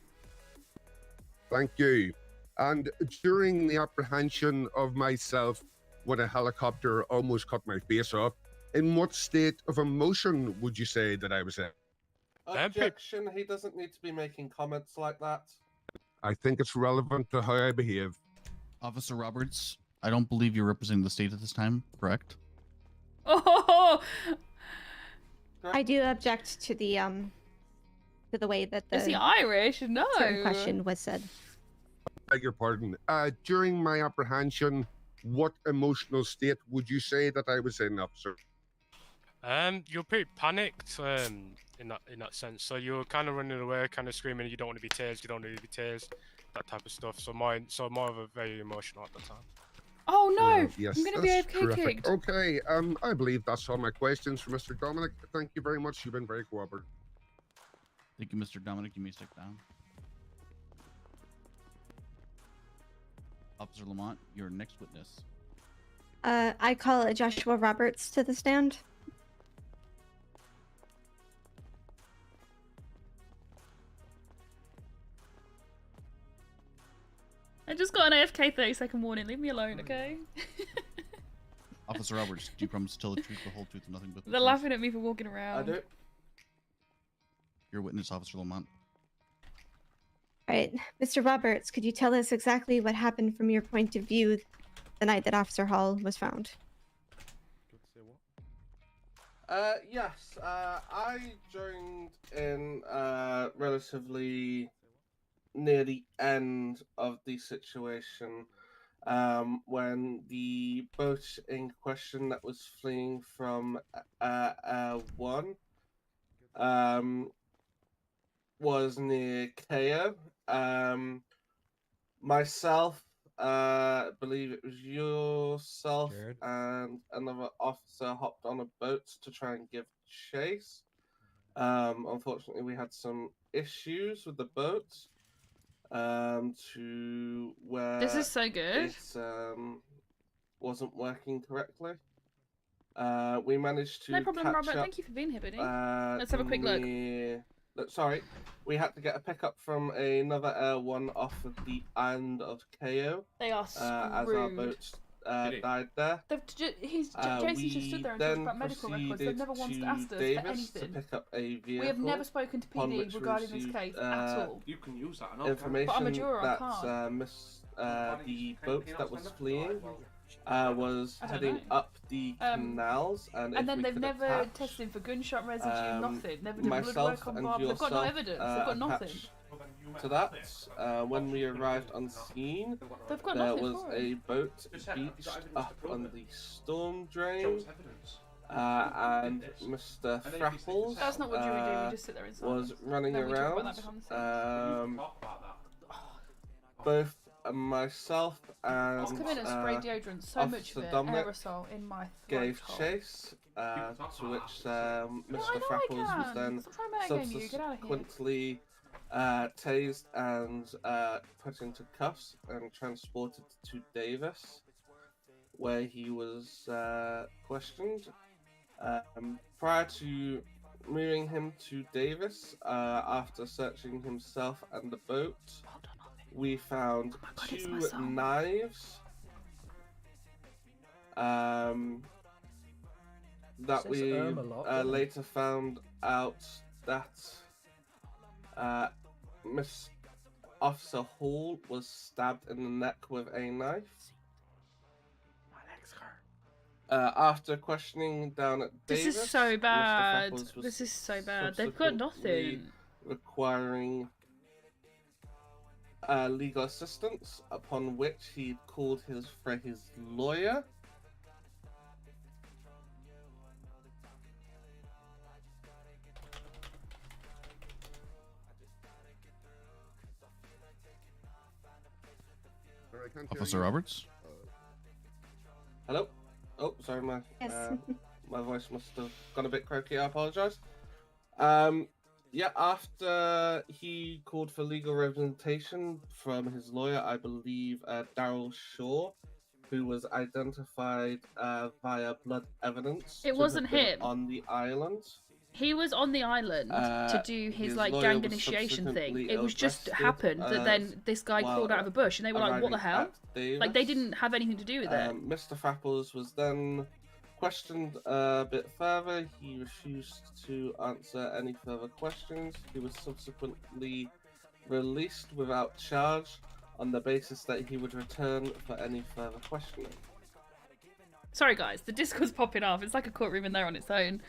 Thank you. And during the apprehension of myself, when a helicopter almost cut my face off, in what state of emotion would you say that I was in? Objection. He doesn't need to be making comments like that. I think it's relevant to how I behave. Officer Roberts, I don't believe you're representing the state at this time, correct? Oh! I do object to the way that Is he the Irish? No. certain question was said. I beg your pardon. During my apprehension, what emotional state would you say that I was in, officer? You're pretty panicked in that sense. So you're kind of running away, kind of screaming, "You don't want to be tased. You don't want to be tased." That type of stuff. So more of a very emotional at the time. Oh no! Yes, I'm gonna be that's AFK terrific. kicked. Okay, I believe that's all my questions for Mr. Dominic. Thank you very much. You've been very cooperative. Thank you, Mr. Dominic. You may stick down. Officer Lamont, your next witness. I call Joshua Roberts to the stand. I just got an AFK 30-second warning. Leave me alone, okay? Officer Roberts, do you promise to tell the truth, the whole truth, and nothing but the They're truth? laughing at me for walking around. I do. Your witness, Officer Lamont. All right, Mr. Roberts, could you tell us exactly what happened from your point of view the night that Officer Hall was found? Yes. I joined in relatively near the end of the situation when the boat in question that was fleeing from one was near Kao. Myself, I believe it was yourself and another officer hopped on a boat to try and give chase. Unfortunately, we had some issues with the boat to where This is so good. it wasn't working correctly. We managed to No problem, catch Robert. up, Thank you for being here, buddy. Let's have a quick look. Sorry, we had to get a pickup from another Air 1 off of the island of Kao. They are as our screwed. boat died there. Jason's just stood there and talked about medical records. They've never once asked us for anything. To pick up a vehicle, we have never spoken to PD regarding this case at all. You can use that. Information but I'm a juror, that I can't. the boat that was fleeing was heading up the canals, and then they've never tested for gunshot residue, nothing. Never did blood work on Bob. They've got no evidence. They've got nothing. To that, when we arrived on scene, They've got there nothing was for a it. boat beached up on the storm drain, and Mr. Frapples That's not what jury do. We just sit there and was running then we talk about around. that behind the scenes. Both myself and Let's come in and spray deodorant, so much of it, Dominic aerosol in my throat gave hole. chase, to which Mr. Frapples was then subsequently tased and put into cuffs and transported to Davis, where he was questioned. Prior to moving him to Davis, after searching himself and the boat, we found two knives that we later found out that Miss Officer Hall was stabbed in the neck with a knife. After questioning down at Davis, This is so bad. Mr. Frapples was This is so bad. They've got nothing. Requiring legal assistance, upon which he called his lawyer. Officer Roberts? Hello? Oh, sorry, my my voice must have gone a bit croaky. I apologise. Yeah, after he called for legal representation from his lawyer, I believe Daryl Shaw, who was identified via blood evidence. It wasn't him. On the island. He was on the island to do his like gang initiation thing. It was just happened that then this guy crawled out of a bush, and they were like, "What the hell?" Like they didn't have anything to do with it. Mr. Frapples was then questioned a bit further. He refused to answer any further questions. He was subsequently released without charge on the basis that he would return for any further questioning. Sorry, guys, the Discord's popping off. It's like a courtroom in there on its own.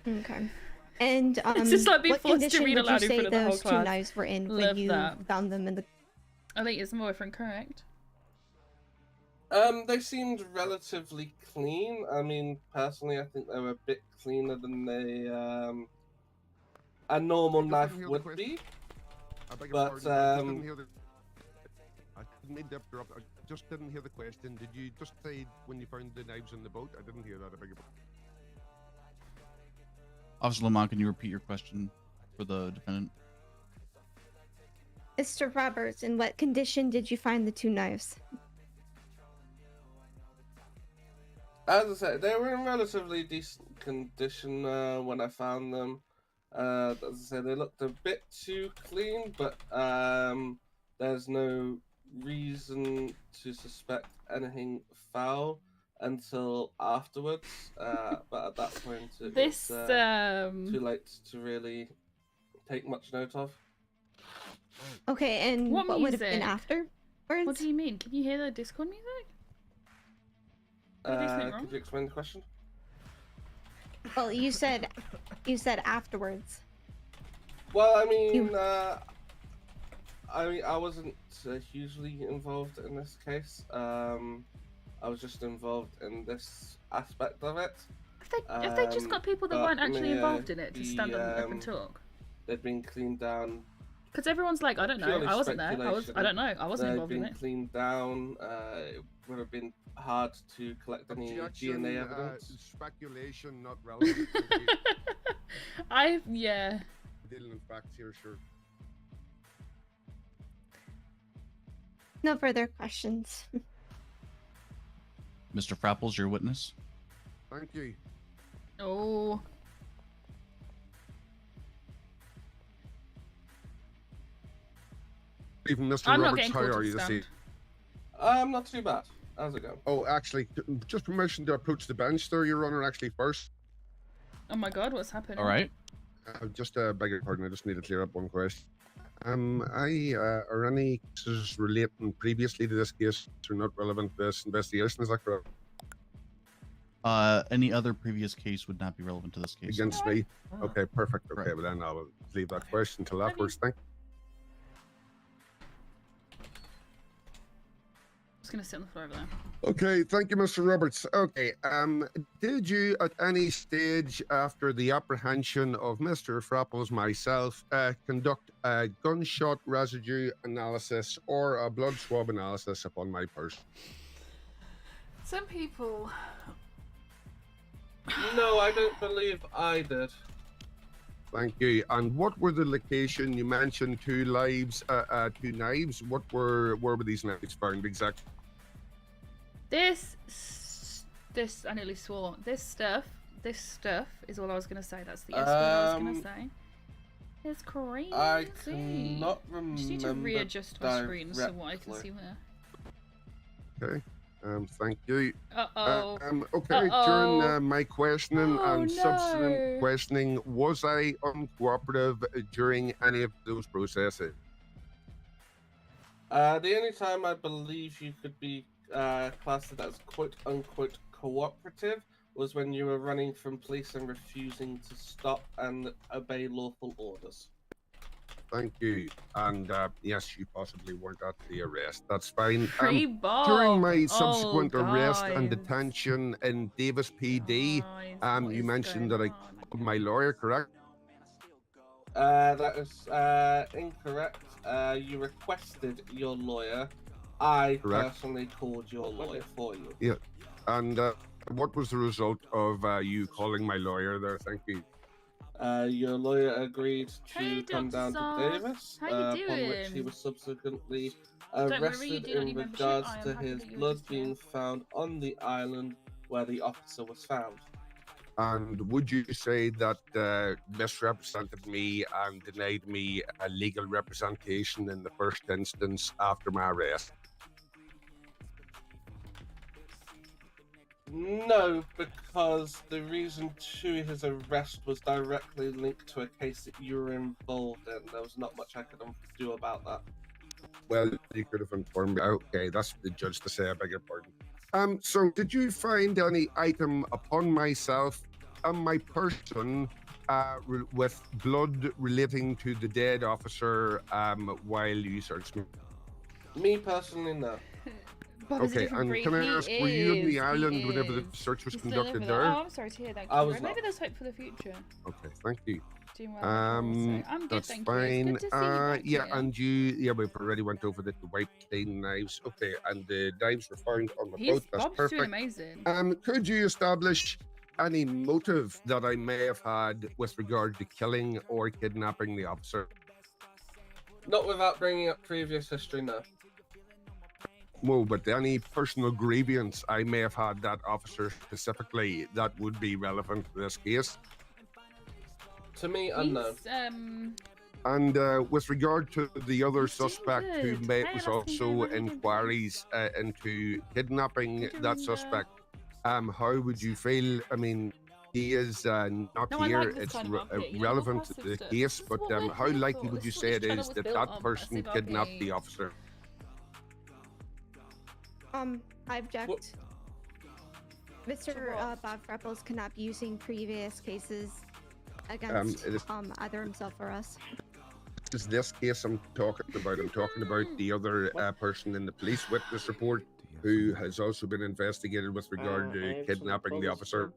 Okay. And it's just like being what forced to condition read would you aloud in say front of the whole those two class. knives were in Love when you that. found them in the? I think it's more different, correct? They seemed relatively clean. I mean, personally, I think they were a bit cleaner than a normal knife would be. But I didn't mean to interrupt. I just didn't hear the question. Did you just say when you found the knives in the boat? I didn't hear that. I beg your pardon. Officer Lamont, can you repeat your question for the defendant? Mr. Roberts, in what condition did you find the two knives? As I said, they were in relatively decent condition when I found them. As I said, they looked a bit too clean, but there's no reason to suspect anything foul until afterwards. But at that point, it was too late to really take much note of. Okay, and What what would have music? been afterwards? What do you mean? Can you hear the Discord music? Did I do something wrong? Could you explain the question? Well, you said afterwards. Well, I mean, I wasn't hugely involved in this case. I was just involved in this aspect of it. Have they just got people that weren't actually involved in it to stand up and talk? They'd been cleaned down. Because everyone's like, I don't know, Purely I wasn't there. I don't know, I wasn't involved in They've it. been cleaned down. It would have been hard to collect any Objection, DNA evidence. Speculation, not relevant. Yeah. Dealing in facts here, sure. No further questions. Mr. Frapples, your witness. Thank you. Oh. Even Mr. I'm not Roberts, getting how called to are you the this stand. evening? Not too bad. How's it going? Oh, actually, just permission to approach the bench there, Your Honor, actually, first. Oh my god, what's happening? All right. Just beg your pardon, I just need to clear up one question. Are any cases relating previously to this case are not relevant to this investigation, is that correct? Any other previous case would not be relevant to this case. Against me? Oh. Okay, perfect. Okay, well then I'll leave that question till afterwards. Thank you. Just gonna sit on the floor over there. Okay, thank you, Mr. Roberts. Okay, did you at any stage after the apprehension of Mr. Frapples, myself, conduct a gunshot residue analysis or a blood swab analysis upon my person? Some people. No, I don't believe I did. Thank you. And what were the location? You mentioned two knives. What were where were these knives found exactly? This, I nearly swore. This stuff is all I was gonna say. That's the word I was gonna say. It's crazy. I cannot remember. I just need to readjust my screen so what I can see here. Okay. Thank you. Okay. During my questioning and subsequent questioning, was I uncooperative during any of those processes? The only time I believe you could be classed as quote-unquote cooperative was when you were running from police and refusing to stop and obey lawful orders. Thank you. And yes, you possibly weren't at the arrest. That's fine. Pre-ball. During my subsequent arrest and guys. detention in Davis PD, you mentioned that I called my lawyer, correct? That is incorrect. You requested your lawyer. I personally called your lawyer for you. Yeah. And what was the result of you calling my lawyer there? Thank you. Your lawyer agreed to come Dr. down to Zaz. Davis, How you upon which he doing? was subsequently Don't worry, you arrested do not in need membership. regards I am to happy his that you blood understand. being found on the island where the officer was found. And would you say that misrepresented me and denied me a legal representation in the first instance after my arrest? No, because the reason to his arrest was directly linked to a case that you were involved in. There was not much I could do about that. Well, you could have informed me. Okay, that's the judge to say, I beg your pardon. So did you find any item upon myself and my person with blood relating to the dead officer while you searched me? Me personally, no. Bob is a Okay, different and breed. can I He ask, were you on the is, island he whenever the is. search was He's still conducted over there? Oh, I'm sorry to hear that. I was Maybe not. there's hope for the future. Okay, thank you. Doing well. I'm good, That's thank fine. you. It's good to see you back Yeah, here. and we've already went over the white clean knives. Okay, and the knives were found on the He's boat. That's Bob's doing perfect. amazing. Could you establish any motive that I may have had with regard to killing or kidnapping the officer? Not without bringing up previous history, no. Well, but any personal grievance I may have had that officer specifically that would be relevant to this case? To me, unknown. And with regard to the other suspect who good. made Hey, was let's also continue. inquiries into kidnapping that suspect, how would you feel? I mean, he is not No, I here. like this It's kind of update, you know, relevant to passive the stuff. case, This is but what we're how here likely for. would you This is say what it this channel is was that built that on, person passive kidnapped the updates. officer? I object. Mr. Bob Frepples cannot be using previous cases against it is- either himself or us. Is this case I'm talking about? I'm talking about the other person in the police witness report who has also been investigated with regard to kidnapping the officer.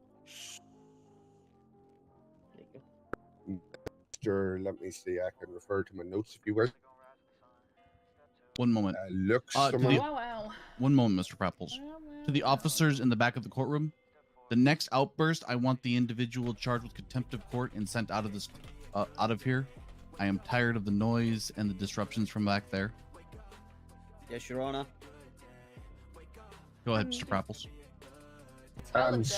Sure, let me see. I can refer to my notes if you wish. One moment. Looks. One moment, Mr. Frapples. To the officers in the back of the courtroom, the next outburst, I want the individual charged with contempt of court and sent out of here. I am tired of the noise and the disruptions from back there. Yes, Your Honor. Go ahead, Mr. Frapples.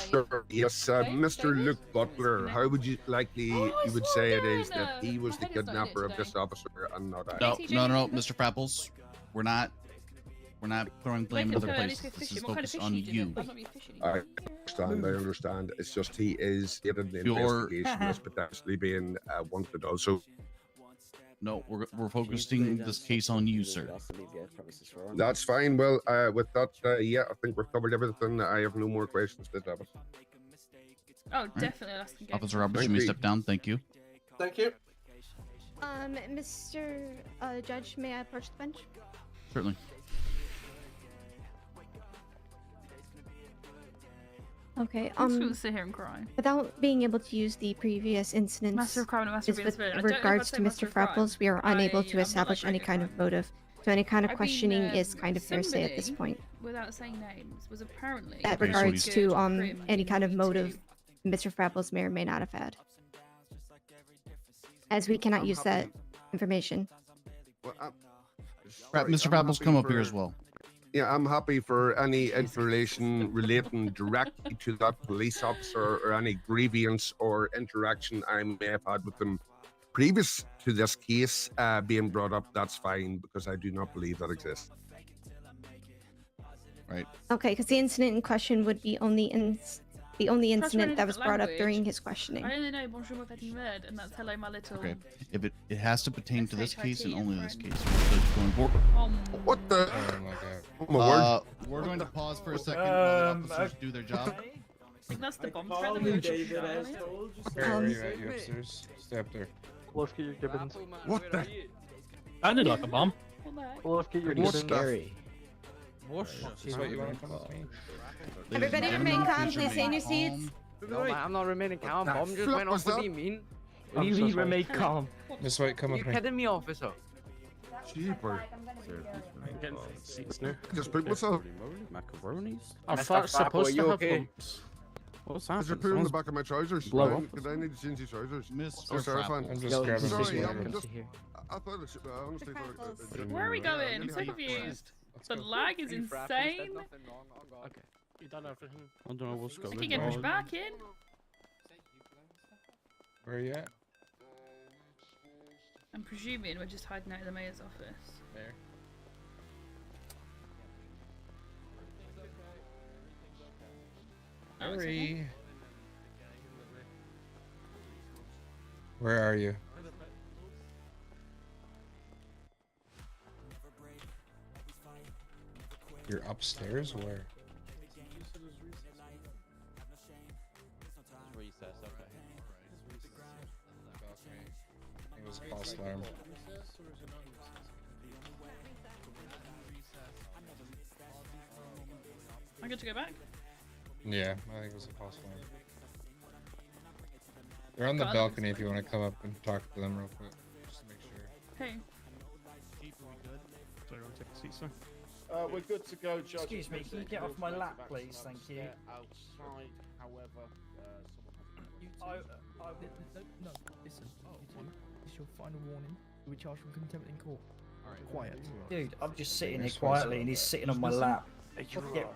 Sure. Yes, Mr. Luke Butler. How would you you would say it is that he was the kidnapper of this officer and not I? No, Mr. Frapples. We're not We're not throwing blame in other places. This is focused on you. I understand. It's just he is in the investigation as potentially being wanted also. No, we're focusing this case on you, sir. That's fine. Well, with that, yeah, I think we've covered everything. I have no more questions, David. Oh, definitely. That's the Officer Roberts, you may step down. Thank you. Thank you. Mr. Judge, may I approach the bench? Certainly. Okay. I'm just gonna sit here and cry. Without being able to use the previous incidents, Master of crime and master of with incident. I don't know if regards I'd to say Mr. master of crime. Frapples, we are unable to I'm not establish like any very kind good of motive. So any kind of I've questioning been, is kind of hearsay at this somebody, point. Without saying names, was apparently That Okay, so regards he's- to any kind of motive Mr. Frapples may or may not have had. As we cannot use that information. Well, Mr. Frapples, come up here as well. Yeah, I'm happy for any information relating directly to that police officer or any grievance or interaction I may have had with them previous to this case being brought up. That's fine, because I do not believe that exists. Right. Okay, because the incident in question would be the only incident that was brought up during his questioning. I only know bonjour my petit red, and that's hello my little. Okay. If it has to pertain to this case and only this case. Going What the? Oh my god. Oh my word. We're going to pause for a second while the officers do their job. I think that's the bomb threat Call that me we were David, shot earlier. asshole. Just Where are you at? You upstairs? Stay up there. Let's get your gibbons. What the? Sounded like a bomb. Let's get your What's gibbons. scary? Whoosh. Is what you want to come with me? Everybody remain calm, please stay in your seats. No, man, I'm not remaining calm. Bomb just flip went was off. What that? do you mean? What do you mean remain calm? Miss White, come You with me. kidding me, officer? Cheaper. Just put myself. Macaronis? Oh, I thought supposed to have okay? bumps. What's Is there happened? poo in the back of my trousers? Blow Right? up. Did I need to change these trousers? Mr. Oh, sorry, fine. I'm just grabbing Sorry, some I'm water. just. I thought it should. I honestly thought it. Where are we going? I'm so confused. The lag is insane. Okay. You don't know everything. I don't know what's I going think you get pushed on. back in. Where are you at? I'm presuming we're just hiding out of the mayor's office. There. Oh, it's Hurry. okay. Where are you? You're upstairs? Where? Recess, okay. It was a false alarm. I'm good to go back. Yeah, I think it was a false alarm. They're on the Got it. balcony if you want to come up and talk to them real quick, just to make sure. Hey. Sorry, I'll take a seat, sir. We're good to go, Judge. Excuse me, can you get off my lap, please? Thank you. Outside, however, No, listen. It's your final warning. You'll be charged with contempt in court. Quiet. Dude, I'm just sitting here quietly and he's sitting on my lap.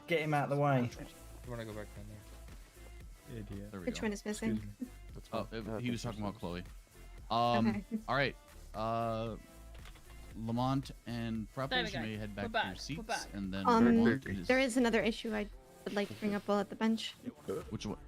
Get him out of the way. You want to go back down there? Idiot. There we Which go. one is missing? Oh, he was talking about Chloe. Okay. All right. Lamont and There we Frapples, go. you may head We're back back. to your We're seats, back. and then Lamont is, There is another issue I would like to bring up while at the bench.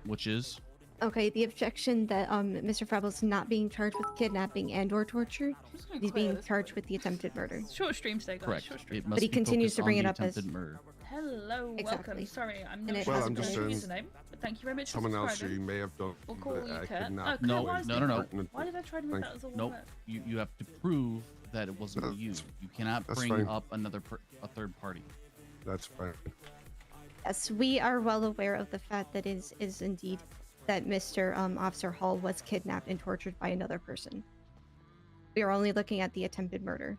which is Okay, the objection that Mr. Frapples is not being charged with kidnapping and/or torture. He's being charged with the attempted murder. Short stream today, guys. correct. Short stream. It must But he be continues focused to bring on it the up as- attempted murder. Hello, Exactly. welcome. Sorry, I'm And not it sure Well, how I'm to just pronounce saying- your username, but thank you very much for Someone else subscribing. who may have done We'll call you Kurt. kidnapped. Kurt, No, why is no, it no, no. Kurt? Why did I try to make that as a one Nope. word? You have to prove that it wasn't you. You cannot that's bring fine. up a third party. That's fine. Yes, we are well aware of the fact that is indeed that Mr. Officer Hall was kidnapped and tortured by another person. We are only looking at the attempted murder.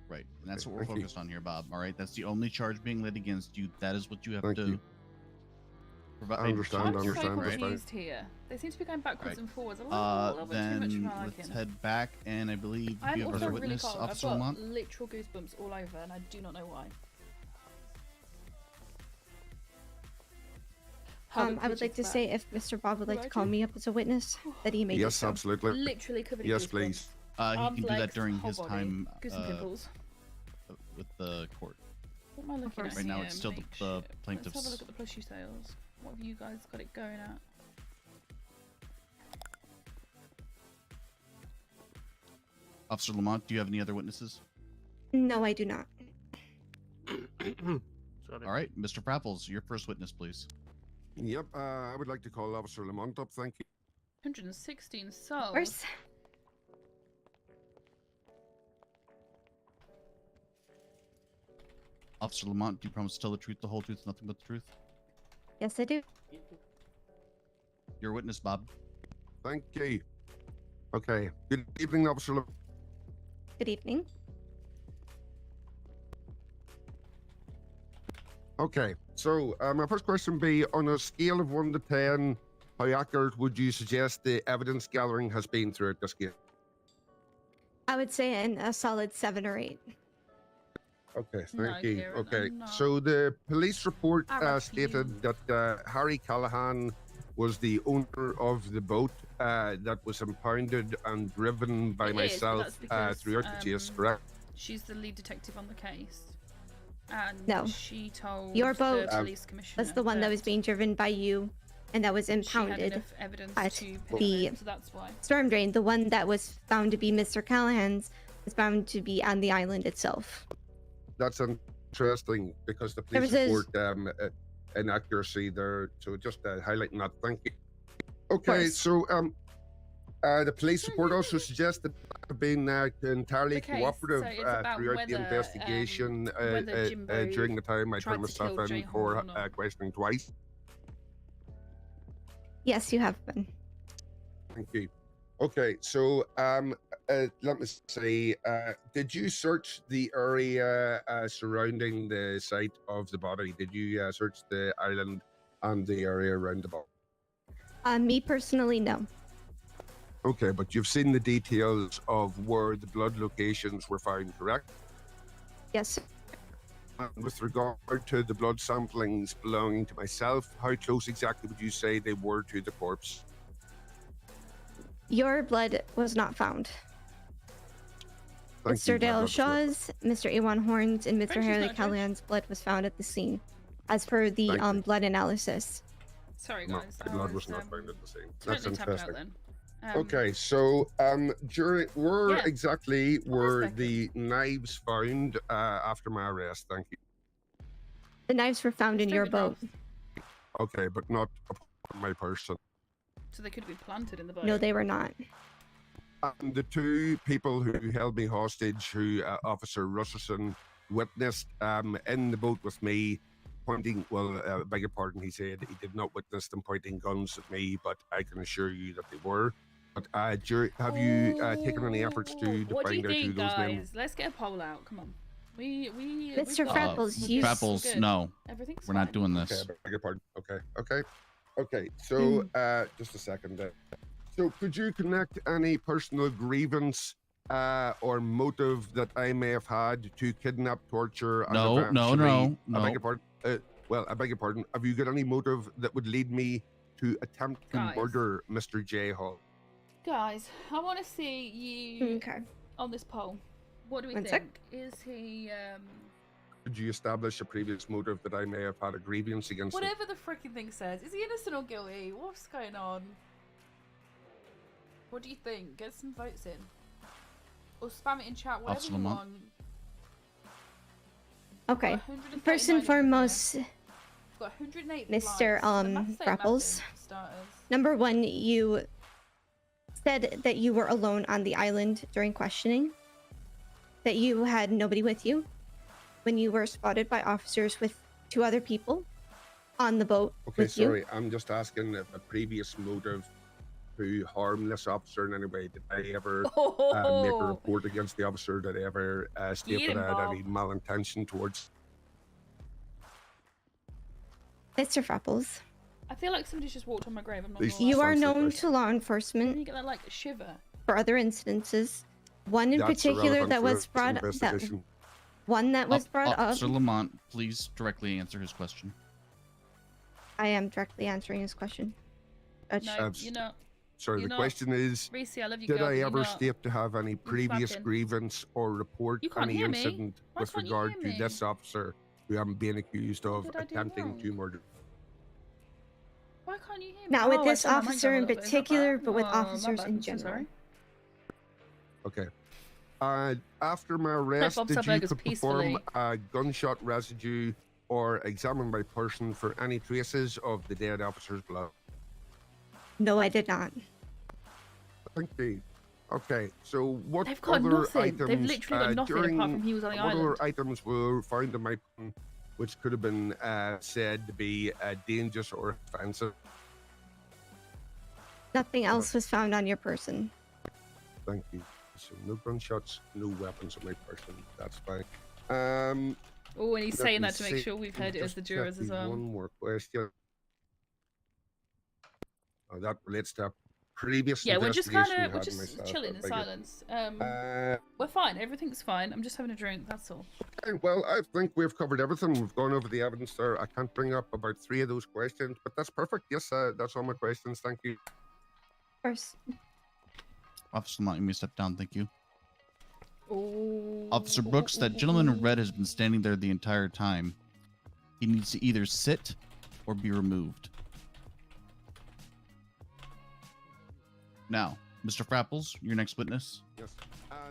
Right, and that's what we're Thank you. focused on here, Bob. All right, that's the only charge being laid against you. That is what you have Thank to you. provide. I understand, I'm so understand, that's fine. confused here. They seem to be going backwards Right. and forwards a little bit too much Then for my let's liking. head back, and I believe I'm you have also a really witness, cold. I've Officer got Lamont. literal goosebumps all over, and I do not know why. I would like to say if Mr. Bob would like to call me up as a witness, that he may do Yes, so. absolutely. Literally covered in Yes, goosebumps. please. He Arms, can do legs, that during whole his body. time Goose and pimples. with the court. What am I looking at Right now, here? it's still the Makeshift. plaintiff's. Let's have a look at the plushie sales. What have you guys got it going at? Officer Lamont, do you have any other witnesses? No, I do not. All right, Mr. Prapples, your first witness, please. Yep, I would like to call Officer Lamont up, thank you. 116 Of souls. course. Officer Lamont, do you promise to tell the truth, the whole truth, nothing but the truth? Yes, I do. Your witness, Bob. Thank you. Okay, good evening, Officer Lamont. Good evening. Okay, so my first question would be, on a scale of 1 to 10, how accurate would you suggest the evidence gathering has been throughout this case? I would say a solid 7 or 8. Okay, No, thank you. Kieran, Okay, I'm not. so the police report I refuse. stated that Harry Callahan was the owner of the boat that was impounded and driven by It is, but myself that's because, throughout the chase, correct? She's the lead detective on the case. And No. she told Your the boat police commissioner was the one that was being driven by you and that was she had impounded enough evidence at to pin the it, so that's why. storm drain. The one that was found to be Mr. Callahan's was found to be on the island itself. That's interesting because the There police was report inaccuracy there. So just highlighting that. Thank you. Okay, so the police report also suggests that I've been entirely Okay, cooperative so it's about throughout the whether, investigation whether Jimbo during the time I tried turned to kill myself Jay in Hall for or not. questioning twice. Yes, you have been. Thank you. Okay, so let me see. Did you search the area surrounding the site of the body? Did you search the island and the area around the body? Me personally, no. Okay, but you've seen the details of where the blood locations were found, correct? Yes. And with regard to the blood samplings belonging to myself, how close exactly would you say they were to the corpse? Your blood was not found. Thank you, Mr. my Dale blood was not Shaw's, Mr. Ewan Horn's, and Mr. Frenchie's Harley not judged. Callahan's blood was found at the scene, as per the Thank you. blood analysis. Sorry, No, guys. the blood was not found at the scene. That's Totally tapping out interesting. then. Okay, so where yeah. exactly were second. the knives found after my arrest? Thank you. The knives were found in your boat. Okay, but not upon my person. So they could have been planted in the boat. No, they were not. And the two people who held me hostage, who Officer Russerson witnessed in the boat with me, pointing, well, beg your pardon, he said he did not witness them pointing guns at me, but I can assure you that they were. But have you taken any efforts to What do you find out who think, those guys? men? Let's get a poll out. Come on. Mr. we've got- Frapples, we're you- good. Frapples, We're good. no. Everything's We're not fine. doing Okay, this. I beg your pardon. Okay. So, just a second there. So, could you connect any personal grievance or motive that I may have had to kidnap, torture, and No. I beg your pardon. I beg your pardon. Have you got any motive that would lead me to attempt to Guys. murder Mr. J. Hall? Guys, I want to see you Okay. on this poll. What do we One think? sec. Is he Could you establish a previous motive that I may have had a grievance against him? whatever the freaking thing says? Is he innocent or guilty? What's going on? What do you think? Get some votes in, or spam it in chat. Whatever Officer you Lamont. want. Okay. 139 First and people here. foremost, We've got 108 Mr. likes. The maths ain't Frapples. mathing, starters. Number one, you said that you were alone on the island during questioning, that you had nobody with you when you were spotted by officers with 2 other people on the boat Okay, with you. sorry. I'm just asking if a previous motive to harm this officer in any way. Did I ever make a report against the officer? Did I ever state Get that him, I had any Bob. malintention towards? Mr. Frapples, I feel like somebody's just walked on my grave. I'm not Please. gonna lie. you are Sounds like known this. to law When enforcement you get that like shiver. for other incidences. One in That's particular irrelevant that to was this brought investigation. one that was brought up. Officer Lamont, please directly answer his question. I am directly answering his question. No, Abs- you're not. Sorry, You're the not. question is, Reese, I love you, did girl, I but you're ever not. state to have any previous clapping. grievance or report You can't any hear me. incident Why with can't you regard hear to me? this officer who I'm being accused of did I do attempting wrong? to murder. Why can't you hear me? Not with Oh, I this turned my mic officer down a in little bit. Is that particular, bad? but with Oh, my officers bad. in I'm so general. sorry. Okay. After my Bob arrest, did you Subberger's perform peacefully. a gunshot residue or examine my person for any traces of the dead officer's blood? No, I did not. Thank you. Okay, so what They've got other nothing. items? They've literally got nothing apart from he was on the what island. other items were found in my person which could have been said to be dangerous or offensive? Nothing else was found on your person. Thank you. So no gunshots, no weapons on my person. That's fine. Oh, and he's let saying me that to make see. sure we've heard it as Just the jurors check as well. One more question. Oh, that relates to a previous Yeah, we're just investigation kind of we we're had just myself. chilling in I beg your- silence. We're fine. Everything's fine. I'm just having a drink. That's all. Okay, well, I think we've covered everything. We've gone over the evidence there. I can't bring up about 3 of those questions, but that's perfect. Yes, that's all my questions. Thank you. Of course. Officer Lamont, you may step down. Thank you. Oh. Officer Brooks, that gentleman in red has been standing there the entire time. He needs to either sit or be removed. Now, Mr. Frapples, your next witness. Yes,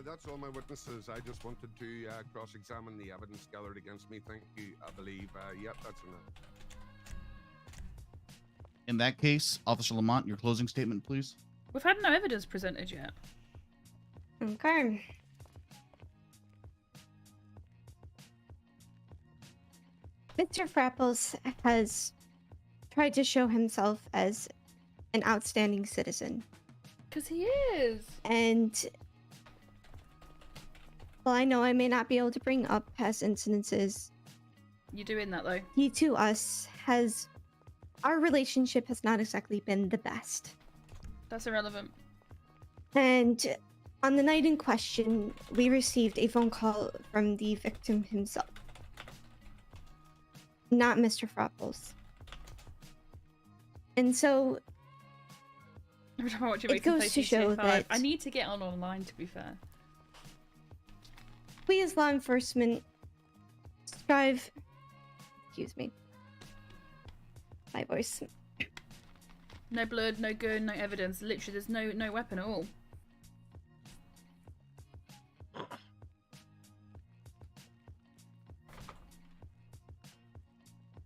that's all my witnesses. I just wanted to cross-examine the evidence gathered against me. Thank you. I believe, yep, that's enough. In that case, Officer Lamont, your closing statement, please. We've had no evidence presented yet. Okay. Mr. Frapples has tried to show himself as an outstanding citizen. Because he is. And while I know I may not be able to bring up past incidences, You're doing that though. he to us has... Our relationship has not exactly been the best. That's irrelevant. And on the night in question, we received a phone call from the victim himself. Not Mr. Frapples. And so Every time I watch you, it makes me goes play to show GTA 5. that I need to get on online, to be fair. we as law enforcement strive... Excuse me. My voice. No blood, no gun, no evidence. Literally, there's no weapon at all.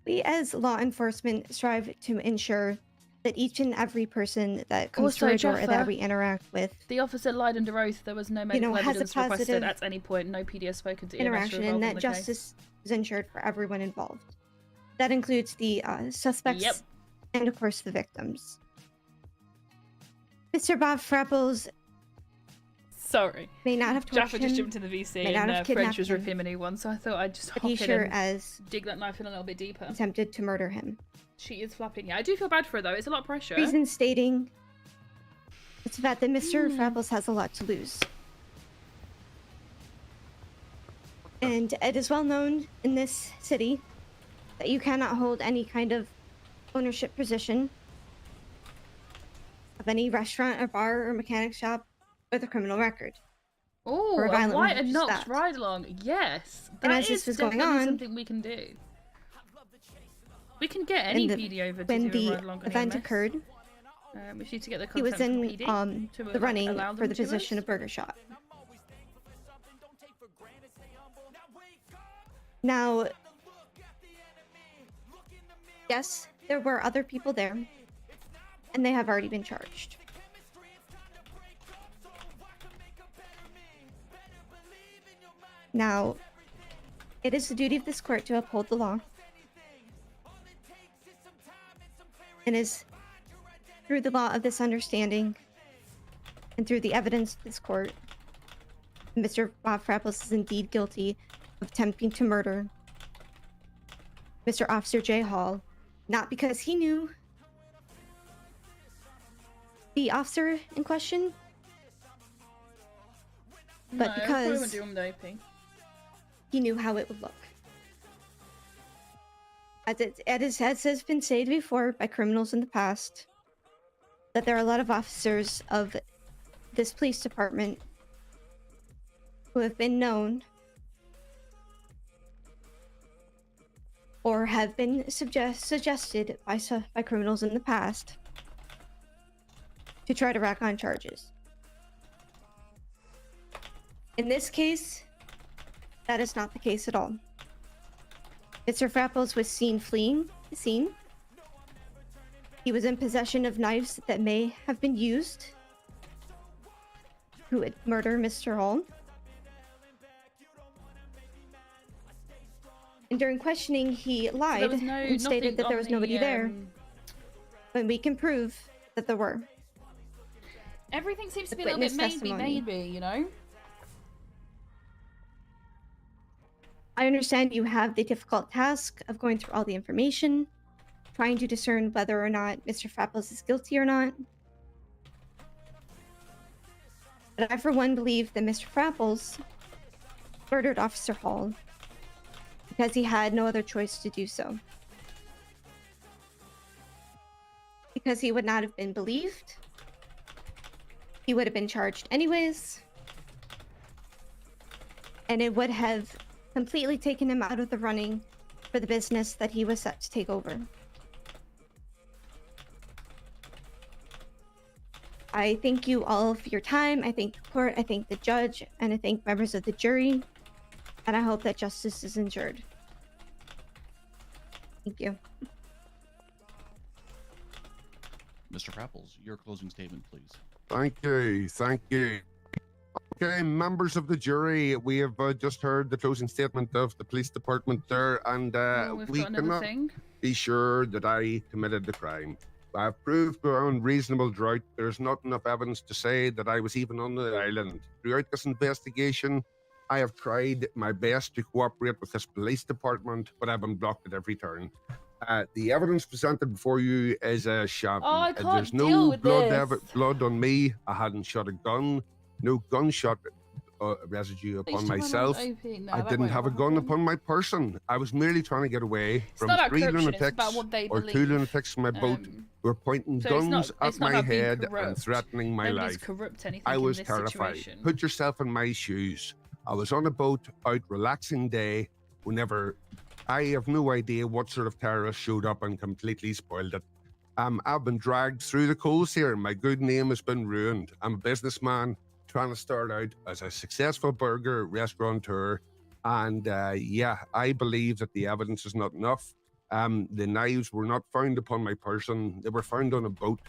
We as law enforcement strive to ensure that each and every person that comes Also, to our door or that Jaffa, we interact with The officer lied under oath. There was no medical has a evidence requested positive at any point. No PD has spoken to EMS interaction involved and in that the justice is ensured for everyone involved. That includes the suspects Yep. and, of course, the victims. Mr. Bob Frapples Sorry. may not have tortured Jaffa just him, jumped in the VC may not and have French kidnapped was him, ripping him a new one, so I thought I'd just but hop he in sure and as dig that knife in a little bit deeper. attempted to murder him. She is flapping. Yeah, I do feel bad for her though. It's a lot of pressure. Reason stating it's the fact that Mr. Frapples has a lot to lose. And it is well known in this city that you cannot hold any kind of ownership position of any restaurant or bar or mechanic shop with a criminal record. Oh, or a a violent white one, and such as Knox that. ride along. Yes. And That as this is was going definitely on, something we can do. We can get any when PD over to when do a the ride along on event EMS. occurred, We need to get the he was consent from in PD to, the like, running allow for them the to position us. of burger shot. Now, yes, there were other people there, and they have already been charged. Now, it is the duty of this court to uphold the law, and is through the law of this understanding and through the evidence of this court, Mr. Bob Frapples is indeed guilty of attempting to murder Mr. Officer J. Hall, not because he knew the officer in question, but No, I probably because wouldn't do him doping. he knew how it would look. As has been stated before by criminals in the past, that there are a lot of officers of this police department who have been known or have been suggested by criminals in the past to try to rack on charges. In this case, that is not the case at all. Mr. Frapples was seen fleeing the scene. He was in possession of knives that may have been used to murder Mr. Hall. And during questioning, he lied and stated that there was nobody there. But we can prove that there were. Everything seems to be a Witness little bit testimony. maybe, you know? I understand you have the difficult task of going through all the information, trying to discern whether or not Mr. Frapples is guilty or not. But I, for one, believe that Mr. Frapples murdered Officer Hall because he had no other choice to do so. Because he would not have been believed. He would have been charged anyways. And it would have completely taken him out of the running for the business that he was set to take over. I thank you all for your time. I thank the court, I thank the judge, and I thank members of the jury. And I hope that justice is ensured. Thank you. Mr. Frapples, your closing statement, please. Thank you. Thank you. Okay, members of the jury, we have just heard the closing statement of the police department there, and we've we got another cannot thing. be sure that I committed the crime. I've proved beyond reasonable doubt there's not enough evidence to say that I was even on the island. Throughout this investigation, I have tried my best to cooperate with this police department, but I've been blocked at every turn. The evidence presented before you is a sham. Oh, I can't There's deal no with this. blood on me. I hadn't shot a gun. No gunshot residue upon myself. I didn't have a gun upon my person. I was merely trying to get away from not about 3 corruption, it's lunatics about what they or 2 believe. lunatics in my boat who were pointing So it's not- guns it's at not my about being head and corrupt. threatening my Nobody's life. corrupt anything I in was this terrified. situation. Put yourself in my shoes. I was on a boat out relaxing day whenever I have no idea what sort of terrorist showed up and completely spoiled it. I've been dragged through the coals here. My good name has been ruined. I'm a businessman trying to start out as a successful burger restaurateur. And yeah, I believe that the evidence is not enough. The knives were not found upon my person. They were found on a boat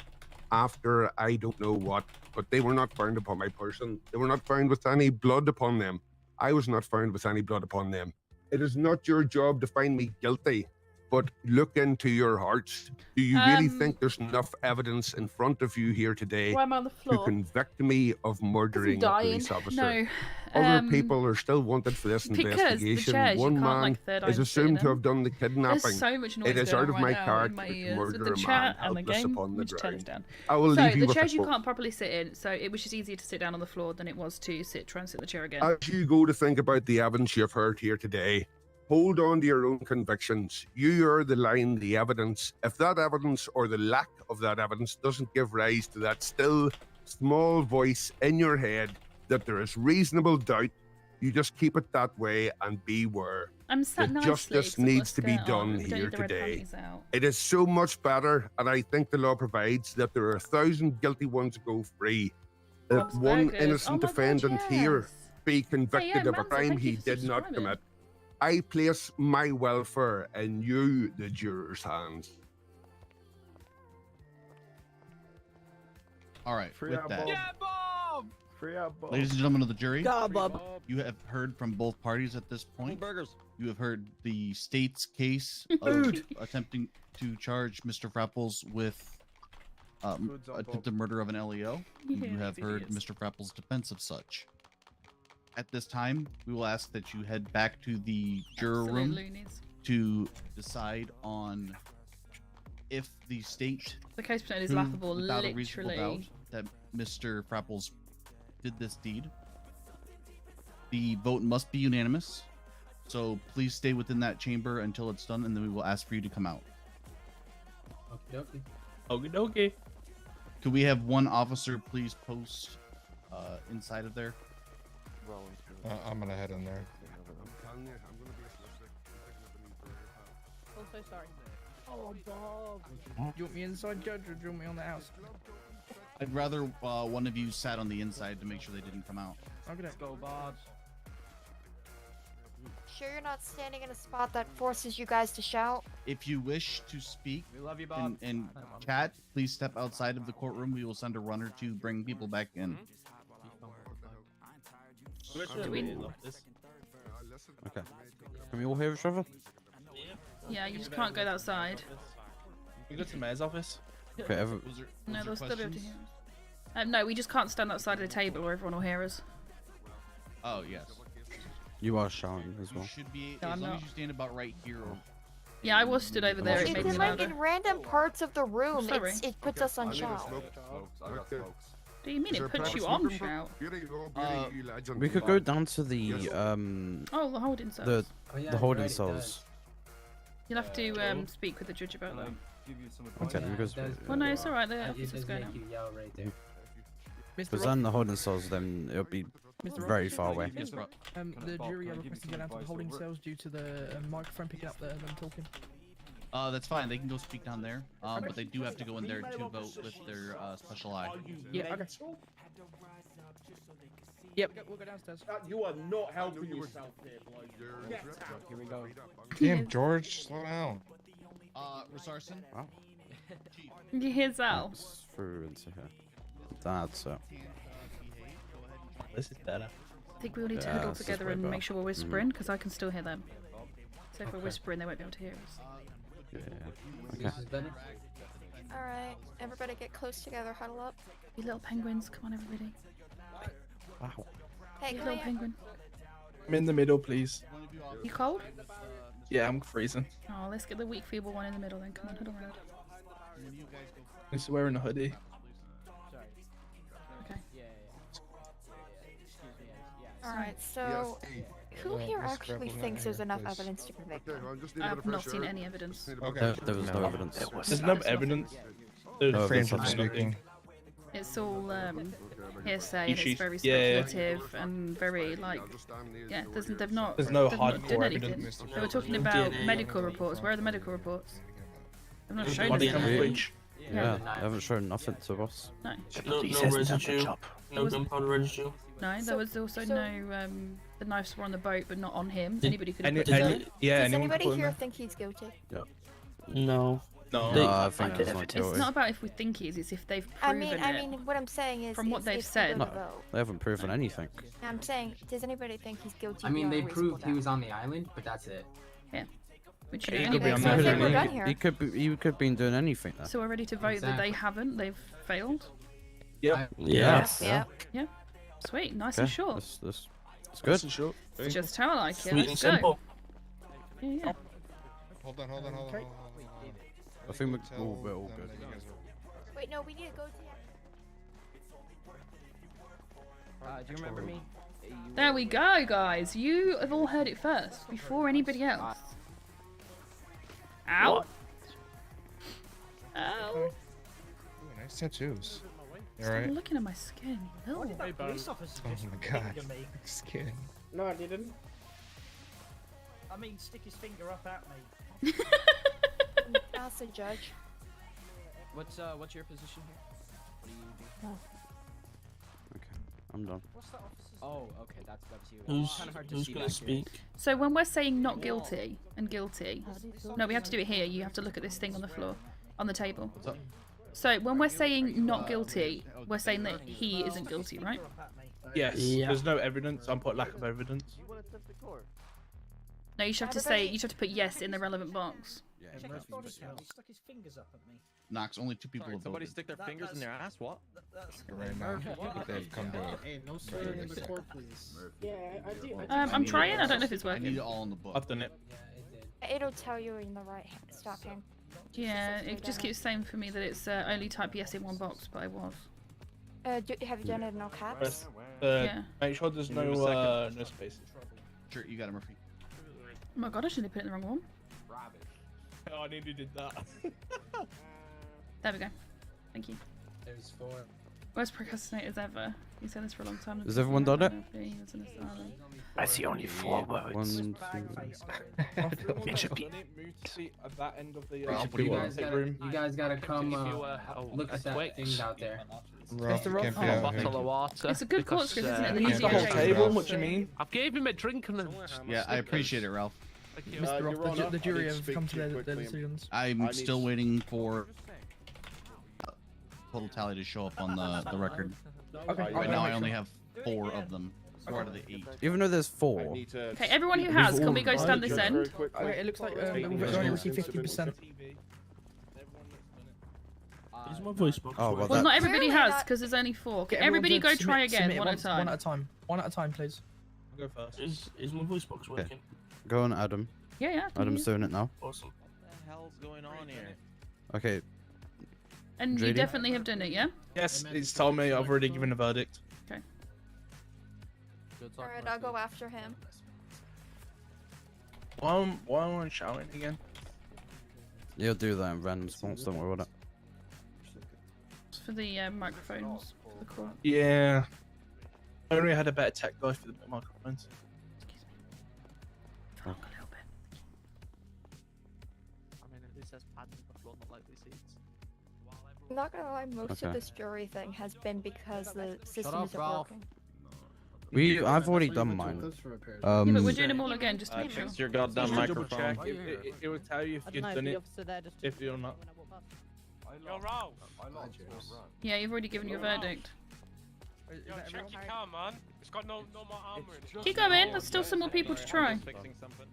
after I don't know what, but they were not found upon my person. They were not found with any blood upon them. I was not found with any blood upon them. It is not your job to find me guilty, but look into your hearts. Do you really think there's enough evidence in front of you here today Why am I on the to floor? convict me of murdering a dying. police officer? No. Other people are still wanted for this because the investigation. chairs, you One can't, man like, third eye is sit assumed in to have done the kidnapping. There's so much noise It is going out on of my right now in character my to ears with murder the a chat man and the helpless game. upon the Let me just turn this ground. down. I will So leave you the with a chairs you quote. can't properly sit in, so it was just easier to sit down on the floor than it was to try and sit in the chair again. As you go to think about the evidence you've heard here today, hold on to your own convictions. You are the line, the evidence. If that evidence or the lack of that evidence doesn't give rise to that still small voice in your head that there is reasonable doubt, you just keep it that way and beware. I'm sat The nicely, justice 'cause I've got a needs to be skirt on. done We don't here need the red today. panties out. It is so much better, and I think the law provides that there are 1,000 guilty ones to go free. If Bob's one Burgers. innocent Oh my God, defendant here yes. be convicted of a Manzo, crime thank you he for did not subscribing. commit, I place my welfare in you, the jurors' hands. All right. Free with out, that, Bob! Free out, Bob. ladies and gentlemen of the jury, God, Bob. you have heard from both parties at this point. Burgers. You have heard the state's case of Food. attempting to charge Mr. Frapples with Food's up, Bob. attempted murder of an LEO. You Yeah, have these heard idiots. Mr. Frapples' defense of such. At this time, we will ask that you head back to the juror Absolute room loonies. to decide on if the state The case presented is proved laughable, without a reasonable literally. doubt that Mr. Frapples did this deed. The vote must be unanimous, so please stay within that chamber until it's done, and then we will ask for you to come out. Okay. Okie dokie. Could we have one officer please post inside of there? I'm gonna head in there. so sorry. Oh, Bob. Do you want me inside, Judge, or do you want me on the outside? I'd rather one of you sat on the inside to make sure they didn't come out. Okay, let's go, Bob. Sure you're not standing in a spot that forces you guys to shout? If you wish to speak We love you, Bob. in chat, please step outside of the courtroom. We will send a runner to bring people back in. Okay. Can we all hear each other? Yeah, you just can't go outside. We go to the mayor's office. Okay, No, they'll still be able to hear us. No, we just can't stand outside of the table or everyone will hear us. Oh, yes. You are shouting as well. You should be, No, as I'm long not. as you stand about right here. Or... Yeah, I was stood over there. It It's made me in, like, louder. in random parts of the room. Sorry. It puts us on shout. What do you mean it puts you on shout? We could go down to the Oh, the holding cells. the holding cells. You'll have to speak with the judge about that. Okay, because Well, no, it's alright. The officer's going out. because then the holding cells, then it'll be very far away. The jury are requesting to go down to the holding cells due to the microphone picking up them talking. That's fine. They can go speak down there. But they do have to go in there to vote with their special eye. Yeah, okay. Yep, we'll go downstairs. You are not helping yourself here, bloke. Here we go. Damn, George, slow down. Rosarson? Wow. You hear Zal? Through into here. That's it. This is better. I think we all need to Yeah, huddle this is together way and better. make sure we're whispering, because I can still hear them. So if we're whispering, they won't be able to hear us. Yeah. Okay. Alright, everybody get close together, huddle up. You little penguins, come on everybody. Wow. Hey, You come little here. penguin. I'm in the middle, please. You cold? Yeah, I'm freezing. Oh, let's get the weak, feeble one in the middle then. Come on, huddle around. He's wearing a hoodie. Okay. Alright, so who here actually thinks there's enough evidence to convict him? I've not seen any evidence. There was no evidence. There's no evidence. There's No French evidence. speaking. It's all hearsay and it's Issues. very Yeah. speculative and very like they've not There's no they've not done hardcore anything. evidence. They were talking about medical reports. Where are the medical reports? They've not shown us Body anything. footage. Yeah, they haven't shown nothing to us. No. No residue. No gunpowder residue. No, there was also no the knives were on the boat but not on him. Anybody could have Any- put them any- there. yeah, Does anyone could anybody put him here there. think he's guilty? Yeah. No. No. They- I think he's not It's guilty. not about if we think he is, it's if they've I proven mean, it. what I'm saying is, From what is they've if we said. go to No, vote. they haven't proven anything. I'm saying, does anybody think he's guilty? I mean, they beyond proved he reasonable was on the island, but that's it. Yeah. Which He you could be anyway, on so the I think island. we're done here. He could have been doing anything there. So we're ready to vote that they Exactly. haven't, they've failed. Yep. Yes. Yeah. Yeah. Sweet, nice Okay, and short. That's good. Sure. It's just how I like it. Sweet and Let's go. simple. Yeah. Hold on. I think we're all good. Wait, no, we need to go to. Do you remember me? There we go, guys. You have all heard it first, before anybody else. Ow. What? Ow. Ooh, nice tattoos. You Stop alright? looking at my skin. Why Ew. did that police officer Oh just my finger god. me? Just kidding. No, I didn't. I mean, stick his finger up at me. Ask the judge. What's your position here? What do you do? I'm done. What's that officer's Oh, okay, that's you. Who's gonna speak? So when we're saying not guilty and guilty, no, we have to do it here. You have to look at this thing on the floor, on the table. So when we're saying not guilty, we're saying that he isn't guilty, right? Yes. Yeah. There's no evidence. I'm put lack of evidence. No, you should have to say, you should have to put yes in the relevant box. Check his body count. He stuck his fingers up at me. Knox, only 2 people have Somebody voted. stick their fingers in their ass. What? Right now, they've come to Hey, no swearing in the court, please. Yeah, I do. I'm trying. I don't know if it's I need working. it all in the book. I've done it. It'll tell you in the right hand, stop hand. Yeah, it just keeps saying for me that it's only type yes in one box, but I was. Have you done it in all caps? Press, Yeah. Make sure there's Give me a no second. no spaces. Sure, you got it, Murphy. Oh my god, I should have put it in the wrong one. Oh, I nearly did that. There we go. Thank you. There's 4. Worst procrastinators ever. You said this for a long time. Has everyone done it? He was in asylum. I see only 4 words. 1, 2. It should be at that end of the You guys gotta come look at that things out there. It's the wrong bottle of water. It's a good court script, isn't it? The whole table. What do you mean? I gave him a drink and then. Yeah, I appreciate it, Ralph. Mr. Roth, the jury have come to their decisions. I'm still waiting for total tally to show up on the record. Okay. Right now, I only have 4 of them. 4 out of the 8. Even though there's 4. Okay, everyone who has, can we go stand this end? Wait, it looks like we've only received 50%. Is my voice box Oh, Well, not everybody has, because there's only 4. Can everybody go try again, one at a time? One at a time. One at a time, please. I'll go first. Is my voice box working? Go on, Adam. Yeah. Adam's doing it now. Awesome. What the hell's going on here? Okay. And you JD? definitely have done it, yeah? Yes, it's told me. I've already given a verdict. Okay. Alright, I'll go after him. Why am I shouting again? You'll do that in random response, don't worry about it. It's for the microphones. For the court. Yeah. I only had a better tech guy for the microphones. Talk a little bit. I mean, at least there's pads on the floor, not like these seats. I'm not gonna lie, most Okay. of this jury thing has been because the system up, isn't Ralph. working. I've already done mine. Yeah, but we're doing them all again just to make sure. Fix your goddamn Just double microphone. check. It will tell you if you've done it. If you're not. Yo, Ralph. Yeah, you've already given your verdict. Yo, check your car, man. It's got no more armor in it. Keep going, there's still some more people to try.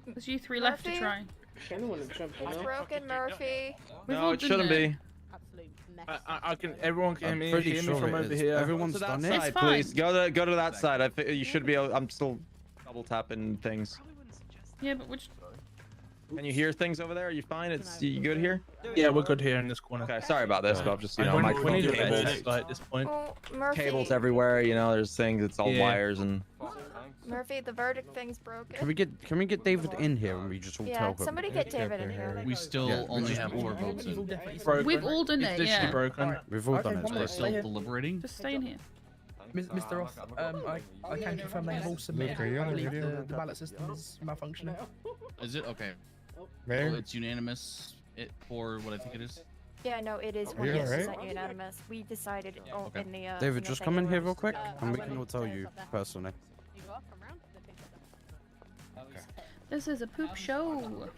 There's you 3 left to Murphy? try. It's broken, Murphy. We've No, all it done shouldn't it. be. I can. Everyone can I'm hear pretty me sure from it over is. here. Everyone's To that done side, it. fine. please. Go to that side. I think you should be able. I'm still double tapping things. Yeah, but which... Can you hear things over there? Are you fine? You good here? Yeah, we're good here in this corner. Okay, sorry about this, but I'm just We my need a cables. tech guy at this point. Oh, Murphy. Cables everywhere. You know, there's things. It's all Yeah. wires and. Murphy, the verdict thing's broken. Can we get David in here and we just all Yeah, tell him? somebody get David in here. We still Yeah, only just- have 4 votes in. Broken. We've all done It's it, literally yeah. broken. We've all done it. We're still deliberating. Just stay in here. Mr. Roth, I can confirm they have all submitted. Luke, are you on I the believe video? the ballot system is malfunctioning. Is it? Okay. Mayor? So it's unanimous for what I think it is. Yeah, no, it is Are you 100% alright? unanimous. We decided Okay. in the. David, in the just thing come in it here was, real quick and we can all tell you personally. This is a poop show.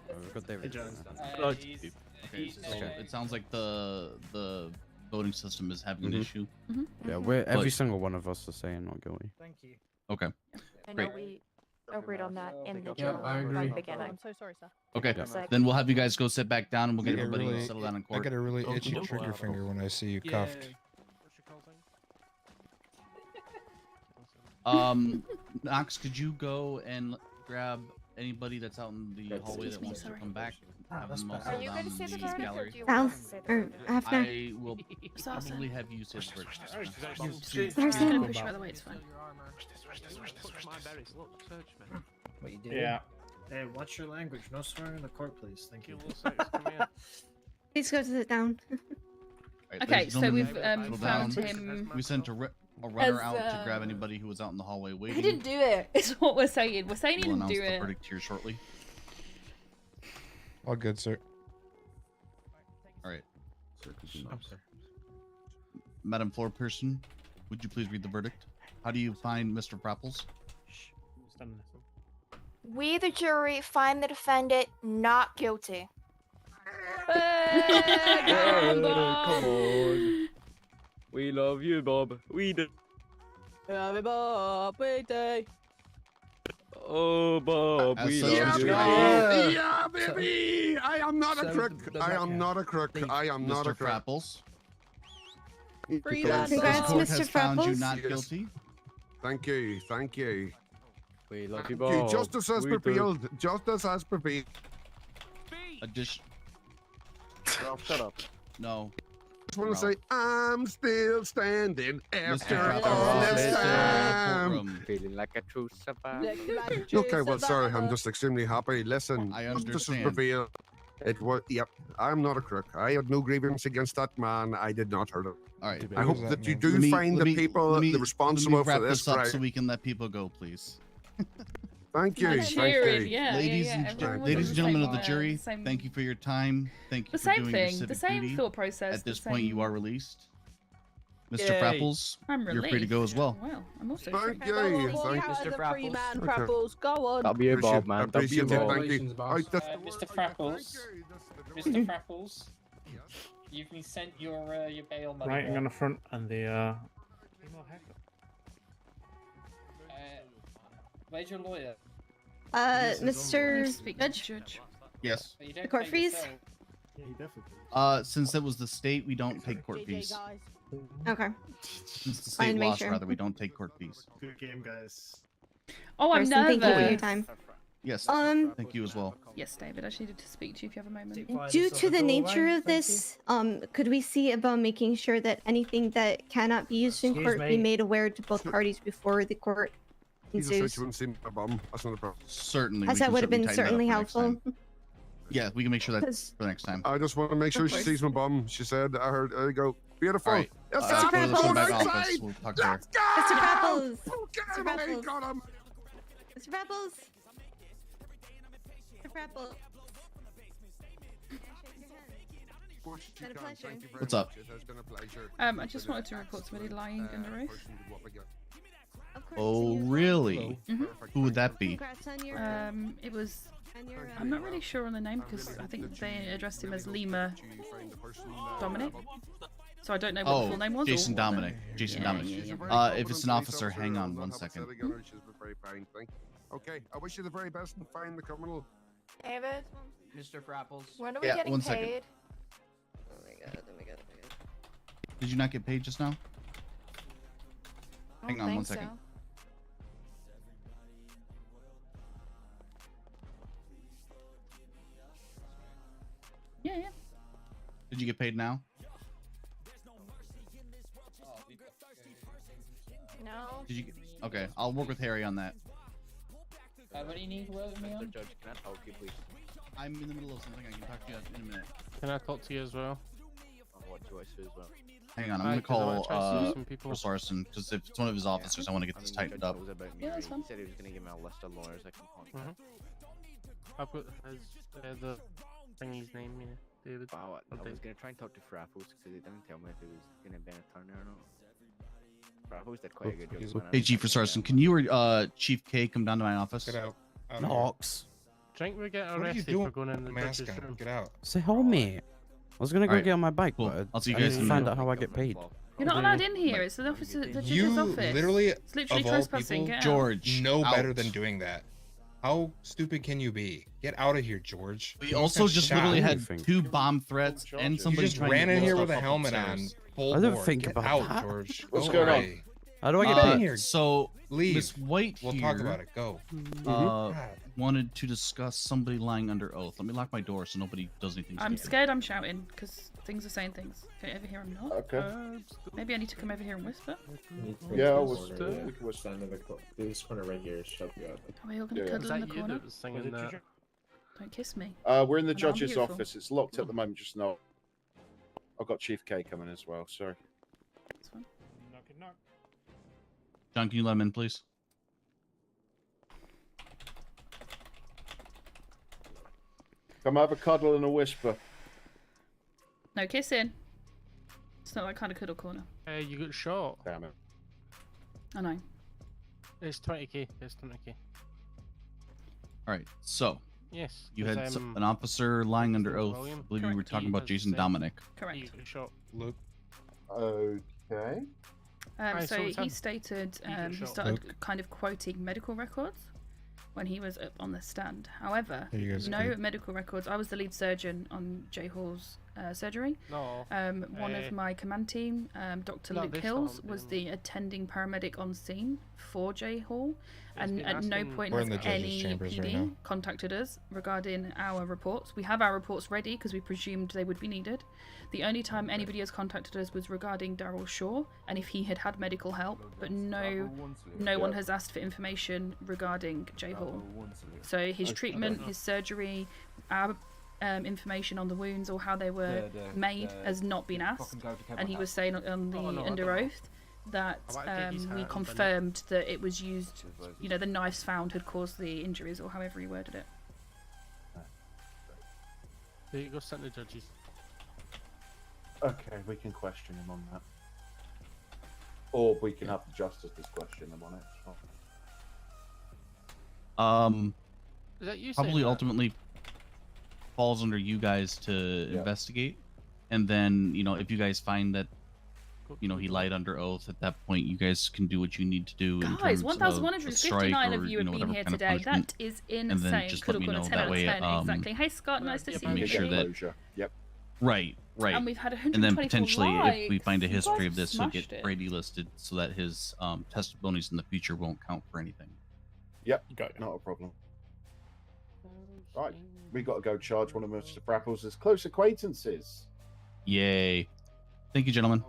We've got David. Okay, so it sounds like the voting system is having an Mhm. issue. Yeah, every But- single one of us are saying not guilty. Thank you. Okay. I know Great. we agreed on that in the Yep, general I from agree. the beginning. I'm so sorry, sir. Okay. Yeah. Then we'll have you guys go sit back down and we'll get I get everybody really- settled down in I court. get a really itchy Okay. trigger finger when I see you cuffed. Knox, could you go and grab anybody that's out in the hallway that wants to come back? Have them all Are settle you down going to in say the the verdict or gallery. do you want us to Ralph, say the or verdict? Hafner. I will Assassin. probably have you say the verdict. Just gonna push you out of the way, it's fine. What you do? Yeah. Hey, watch your language. No swearing in the court, please. Thank you. Please go sit down. Alright, Okay, ladies and so we've gentlemen, settle found down. him. We sent a runner As, out to grab anybody who was out in the hallway waiting. He didn't do it. Is what we're saying. We're saying he We'll didn't announce do the it. verdict here shortly. All good, sir. All right. Madam Floor Person, would you please read the verdict? How do you find Mr. Frapples? We, the jury, find the defendant not guilty. Come on. We love you, Bob. We do. Love you, Bob. We do. Oh, Bob, we love you. Yeah, baby! I am not a crook. I am not a crook. I am not a Mr. crook. Frapples. Congrats, This court Mr. has found you Frapples. not Yes. guilty. Thank you. Thank you. We love you, Thank you. Bob. Justice as We do. prevailed. Justice as prevailed. Addition. Ralph, shut up. No. Just want to say I'm still standing after Frapples, all this Mr. time. Courtroom. Feeling like a true survivor. Okay, well, sorry, I'm just extremely happy. Listen, I justice is understand. prevailed. It was, yep, I'm not a crook. I had no grievance against that man. I did not hurt him. All right. I hope that you do find the people the responsible wrap for this up crime. so we can let people go, please. Thank you. Like Thank cheering, you. yeah, Ladies, yeah, and, everyone was ladies on and the gentlemen same of the wire, jury, same- thank you for your time. Thank you The for same doing thing, your the civic same duty. thought process. At this the point, same... you are released. Mr. Yay. Frapples, I'm you're free to go as well. Well, I'm also Thank free. you. Mr. Free man, Okay. Frapples, go on. W Appreciate- Bob, man. appreciate W it, Bob. thank you. Mr. Frapples. Mr. Frapples. You've been sent your bail money. Writing back. on the front and the Where's your lawyer? Mr. Judge. Yes. You don't The court pay fees? yourself. Yeah, he definitely. Since it was the state, we don't take court fees. Okay. Since the Fine, state make lost, sure. rather, we don't take court fees. Good game, guys. Oh, I'm Carson, nervous. thank you for your time. Yes. Thank you as well. Yes, David, I just needed to speak to you if you have a moment. Due to the nature of this, could we see about making sure that anything that cannot be used in Excuse court be me. made aware to both parties before the court He's a ensues? switch my bum. That's not a problem. Certainly. As we that can would have been tighten that up certainly for next helpful. time. Yeah, we can make sure that 'Cause- for next time. I just want to make sure Of she course. sees my bum. She said, I heard, there you go. Beautiful. All right. Yes, Go to the going back office. outside. We'll talk to her. Let's go! Mr. Frapples! Okay, Mr. we Frapples! got him. Mr. Frapples! Mr. Frapples! Been a pleasure. Thank you very What's up? much. It has been a pleasure. I just wanted to report somebody lying under oath. Person to what we got. Of course, Oh, you- really? Mhm. Who would that be? Congrats on your It was. on your, I'm not really sure on the name because I think they addressed him as Lima Dominic. So I don't know what the Oh, full name was. Jason or- Dominic. Jason Yeah, Dominic. yeah, yeah. If it's an officer, hang on one second. Very fine, thank you. Okay, I wish you the very best and find the criminal. David, Mr. Frapples. when are we Yeah, getting one second. paid? Oh my god, oh my god, oh my god. Did you not get paid just now? I Hang don't on one think second. so. Yeah, yeah. Did you get paid now? No. Did you? Get... Okay, I'll work with Harry on that. What do you need to work with me on? Judge, can I talk to you, please? I'm in the middle of something. I can talk to you in a minute. Can I talk to you as well? What do I say as well? Hang on, I'm Alright, gonna 'cause I wanna call try to see some people. Chris Larson because if it's one of his officers, I want to get this tightened up. Knows about me, Yeah, right? that's fine. He said he was going to give me a list of lawyers I can contact. I've got the thingy's name, yeah. David. Wow, I was going to try and talk to Frapples because he didn't tell me if he was going to be a turner or not. Frapples did quite a good job. Hey, Chief Larson, can you or Chief K come down to my office? Get out. Knox. Think we get What are you arrested doing? for going in the Mask judge's on. room. Get out. Say hello, mate. I was gonna go Alright, get on my bike, cool. but I'll see you I guys need in to a find minute. out how I get paid. You're not allowed in here. It's the officer, the judge's You office. literally, It's literally of all trespassing. people, Get out. George, know better out. than doing that. How stupid can you be? Get out of here, George. We You also got just shot. literally had Anything. 2 bomb threats and You somebody just trying ran to in blow here stuff with a up helmet upstairs. on. Full I didn't bore. think Get about out, that. George. What's Go going on? away. How do I get Get in paid? here. So Leave. Miss White We'll here talk about it. Go. uh, wanted to discuss somebody lying under oath. Let me lock my door so nobody does anything. I'm stupid. scared I'm shouting because things are saying things. Can you ever hear I'm not? Okay. Maybe I need to come over here and whisper. Yeah, I was. We can whisper. This corner right here should help you out. Are we all gonna Yeah. cuddle Is in that the you corner? that was singing that? Don't kiss me. We're in the I know, I'm judge's beautiful. office. It's locked at the moment, just not. I've got Chief K coming as well. Sorry. That's fine. John, can you let him in, please? Come have a cuddle and a whisper. No kissing. It's not that kind of cuddle corner. Hey, you got shot. Damn it. I know. It's 20k. It's 20k. All right. So Yes. you it's, had an officer lying under oath. William. I believe you were Correct. talking He about has Jason said- Dominic. Correct. You got shot. Luke. Okay. Alright, So so he tell- stated you can he shout. started kind of quoting medical records when he was up on the stand. However, There you guys no go. medical records. I was the lead surgeon on Jay Hall's surgery. No. One of my command team, Dr. Not Luke this Hills, one, was no. the attending paramedic on scene for Jay Hall, and been at no asking- point We're has in the judge's any chambers right PD now. contacted us regarding our reports. We have our reports ready because we presumed they would be needed. The only time anybody has contacted us was regarding Daryl Shaw and if he had had medical help, but no one has asked for information regarding Jay Hall. So his treatment, his surgery, our information on the wounds or how they were made has not been asked, and he was saying on the under oath that we confirmed that it was used, you know, the knives found had caused the injuries, or however he worded it. There you go, send the judges. Okay, we can question him on that. Or we can have the justices question him on it. Is that you Probably saying that? ultimately falls under you guys to investigate, and then, you know, if you guys find that, you know, he lied under oath, at that point you guys can do what you need to do. Guys, in terms of a 1,159 strike of or, you have know, been whatever here kind of today. punishment, That is and insane. then just Could let have me gone a know 10 that out of way. 10, exactly. Hey Scott, nice to see you. Make sure that. Yep. Right. And we've had And then 124 potentially, if we likes. find a You history guys of this, he'll smashed get it. Brady listed so that his testimonies in the future won't count for anything. Yep, not a problem. Right, we got to go charge one of Mr. Frapples as close acquaintances. Yay! Thank you, gentlemen.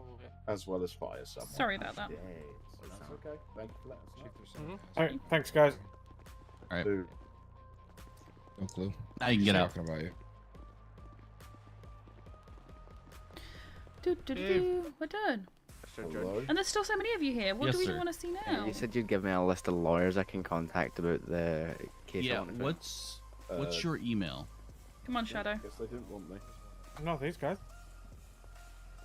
As well as fire someone. Sorry about that. That's okay. Thank you for letting us know. All right, thanks, guys. All right. No clue. Now you can get out. Talking about you. We're done. Hello. And there's still so many of you here. What Yes, do we sir. want to see now? You said you'd give me a list of lawyers I can contact about the case. I Yeah. want to What's your email? Come on, Shadow. Guess they didn't want me. No, these guys.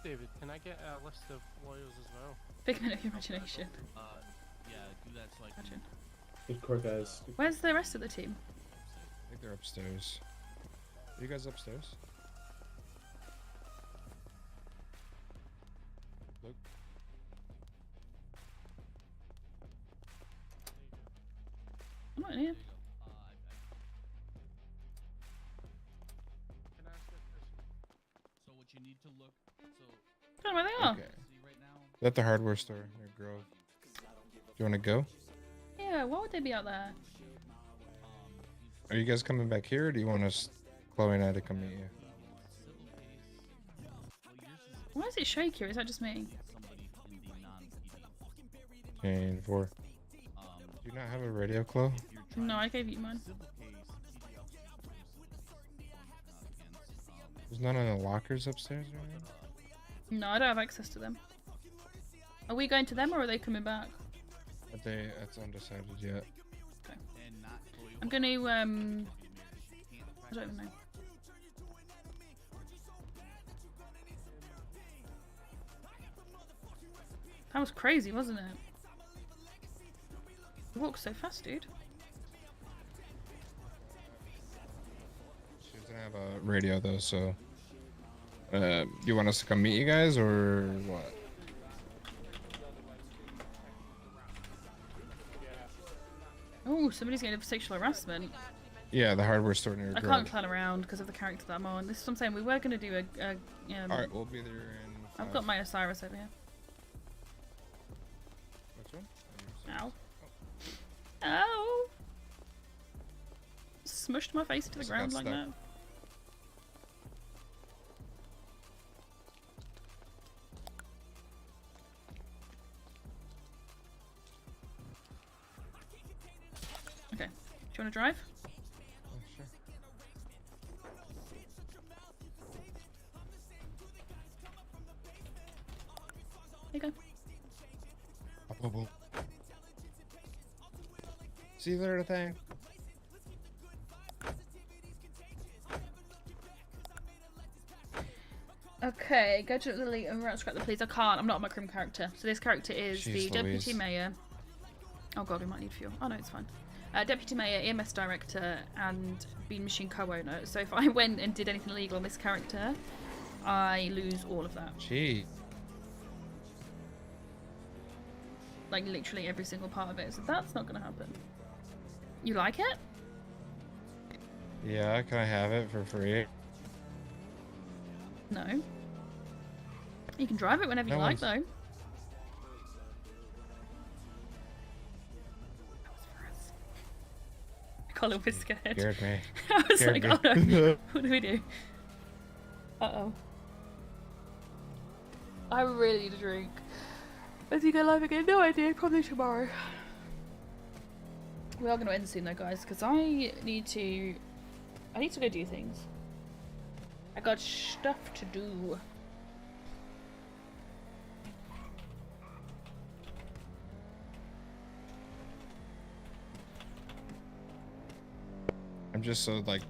David, can I get a list of lawyers as well? Figment of your imagination. Yeah, do that so I can. Good core, guys. Where's the rest of the team? I think they're upstairs. Are you guys upstairs? Look. I'm not in here. So what you need to look. Don't know where they are. Okay. Is that the hardware store near Grove? Do you want to go? Yeah, why would they be out there? Are you guys coming back here, or do you want us, Chloe and I, to come meet you? Why is it shaky, or is that just me? Chain 4. Do you not have a radio, Chloe? No, I gave you mine. There's none in the lockers upstairs or anything? No, I don't have access to them. Are we going to them, or are they coming back? It's undecided yet. Okay. I'm gonna, I don't even know. That was crazy, wasn't it? You walked so fast, dude. She doesn't have a radio though, so... you want us to come meet you guys, or what? Oh, somebody's getting sexual harassment. Yeah, the hardware store near I Grove. can't clan around because of the character that I'm on. This is what I'm saying. We were going to do Alright, we'll be there in 5. I've got my Osiris over here. Which one? Ow. Ow! Smushed my face to the Just ground got like stuck. that. Okay. Do you want to drive? Sure. Here you go. See you later, thing. Okay, go to the delete and scrap the police. I can't. I'm not a Macrim character. So this character is Jeez the Deputy Louise. Mayor. Oh god, we might need fuel. Oh no, it's fine. Deputy Mayor, EMS Director, and Bean Machine co-owner. So if I went and did anything illegal on this character, I lose all of that. Gee. Like literally every single part of it. So that's not gonna happen. You like it? Yeah, can I have it for free? No. You can drive it whenever you No like, one's- though. Colin was scared. Scared me. I was Scared like, me. oh no, what do we do? Uh-oh. I really need a drink. As you go live again? No idea, probably tomorrow. We are going to end soon though, guys, because I need to go do things. I got stuff to do. I'm just so like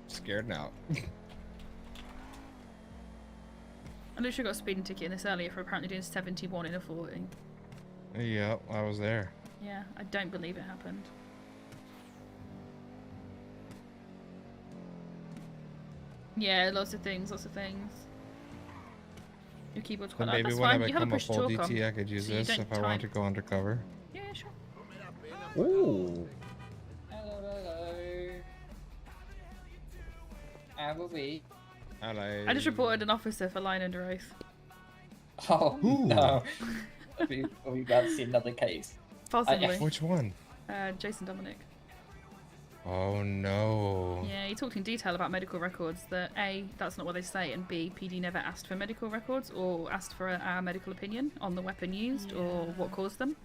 scared now. I literally got a speeding ticket in this earlier for apparently doing 71 in a 40. Yeah, I was there. Yeah, I don't believe it happened. Yeah, lots of things, lots of things. Your keyboard's quite So loud. maybe That's when I fine. You have a become a push to full talk on. DT, I could use so you this don't if I want to type. go undercover. Yeah, sure. Ooh. Hello. How are we? Hello. I just reported an officer for lying under oath. Oh Ooh. no. Are we about to see another case? Possibly. Which one? Jason Dominic. Oh no. Yeah, he talked in detail about medical records that A, that's not what they say, and B, PD never asked for medical records or asked for our medical opinion on the weapon used or what caused them.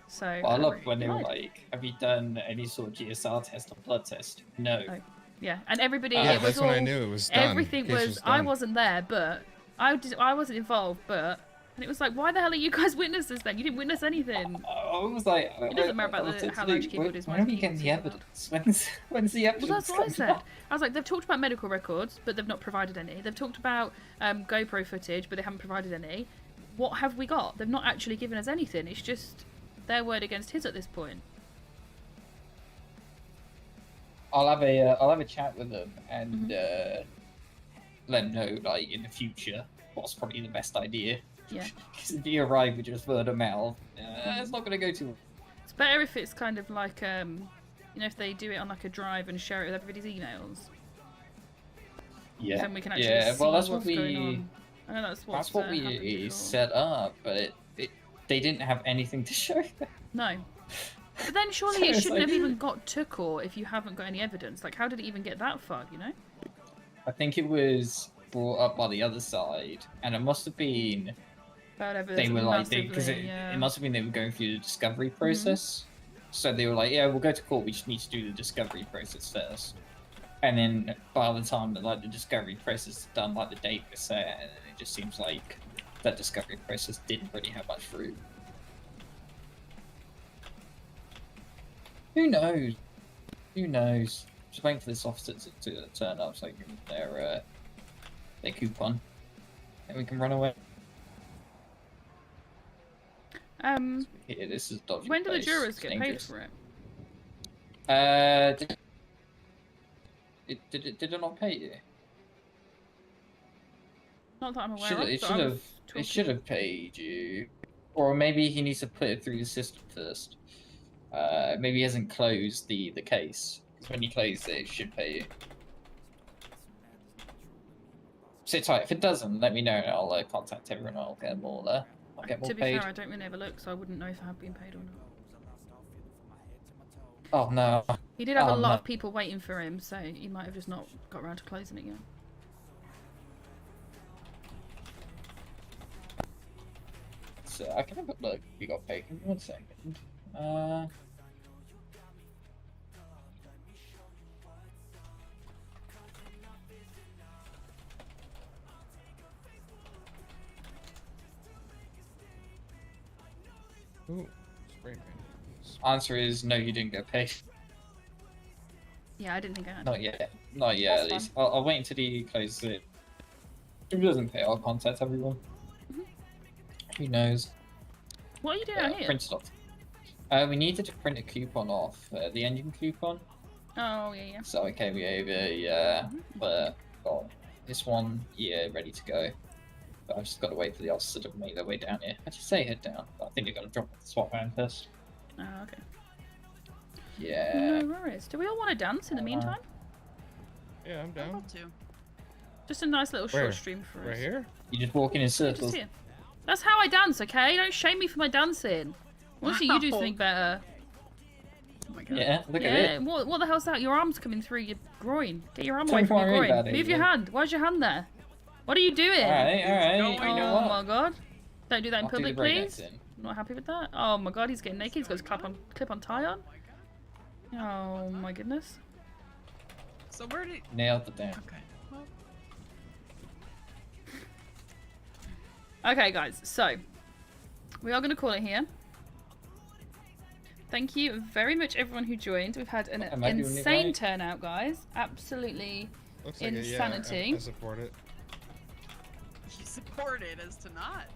So Well, I love when they were like, have you done any sort of GSR test or blood test? No. Yeah, and everybody, Yeah, it was that's all, when I knew it was done. everything Case was, was I done. wasn't there, but I wasn't involved, but, and it was like, why the hell are you guys witnesses then? You didn't witness anything. I was like, It doesn't matter about how large your keyboard is. When are we getting the evidence? When's the evidence? Well, that's what I said. I was like, they've talked about medical records, but they've not provided any. They've talked about GoPro footage, but they haven't provided any. What have we got? They've not actually given us anything. It's just their word against his at this point. I'll have a chat with them and let them know, like, in the future what's probably the best idea. Yeah. Because if you arrive with just word of mouth, it's not going to go too. It's better if it's kind of like, you know, if they do it on like a drive and share it with everybody's emails. Yeah. Then we can actually yeah. see well, that's what's what going we. on. I know that's That's what happened we before. set up, but they didn't have anything to show. No. But then surely So it it's shouldn't like- have even got to court if you haven't got any evidence. Like, how did it even get that far, you know? I think it was brought up by the other side, and it must have been. Whatever, They were like, because massively, yeah. it must have been they were going through the discovery process. So they were like, yeah, we'll go to court. We just need to do the discovery process first. And then by the time that like the discovery process is done, like the date was set, and it just seems like that discovery process didn't really have much fruit. Who knows? Who knows? Just waiting for this officer to turn up so I can give them their coupon, and we can run away. Yeah, this is dodgy. When do the place. jurors It's get paid dangerous. for it? Did it not pay you? Not that I'm aware Should of. it but I should was have talking- it should have paid you, or maybe he needs to put it through the system first. Maybe he hasn't closed the case. Because when you close it, it should pay you. Sit tight. If it doesn't, let me know, and I'll contact everyone. I'll get them all. I'll get more To be paid. fair, I don't really have a look, so I wouldn't know if I have been paid or not. Oh no. He did have a Oh, lot no. of people waiting for him, so he might have just not got around to closing it yet. So I can have a look. You got paid. Give me 1 second. Ooh, spray paint. Answer is no. You didn't get paid. Yeah, I didn't think I had. Not yet. Not yet. At That's least. I'll wait until he closes it. If he doesn't pay, I'll contact everyone. Who knows? What are you doing out here? Print stuff. We needed to print a coupon off the engine coupon. Oh, yeah, yeah. So I came over, yeah, but got this one, yeah, ready to go. But I've just got to wait for the officer to make their way down here. I just say head down, but I think they're gonna drop the swap van first. Oh, okay. Yeah. No worries. Do we all want to dance in the meantime? Yeah, I'm down. Just a nice little Where? short stream for us. Right here? You just walking in Just circles. here. That's how I dance, okay? Don't shame me for my dancing. I want to see you do Wow. something better. Oh my god. Yeah, look Yeah, at it. what the hell's that? Your arm's coming through your groin. Get your arm Don't away from your worry groin. about it, Move your yeah. hand. Why's your hand there? What are you doing? Alright. You know Oh what? my god. Don't do that in I'll do the public, breakdance please. then. Not happy with that. Oh my god, he's getting naked. He's got his clip on tie on. Oh my goodness. So where did? Nailed it down. Okay. Well, Okay, guys, so we are going to call it here. Thank you very much, everyone who joined. We've had an insane turnout, guys. Absolutely Looks like insanity. Yeah, I support it. You support it as to not.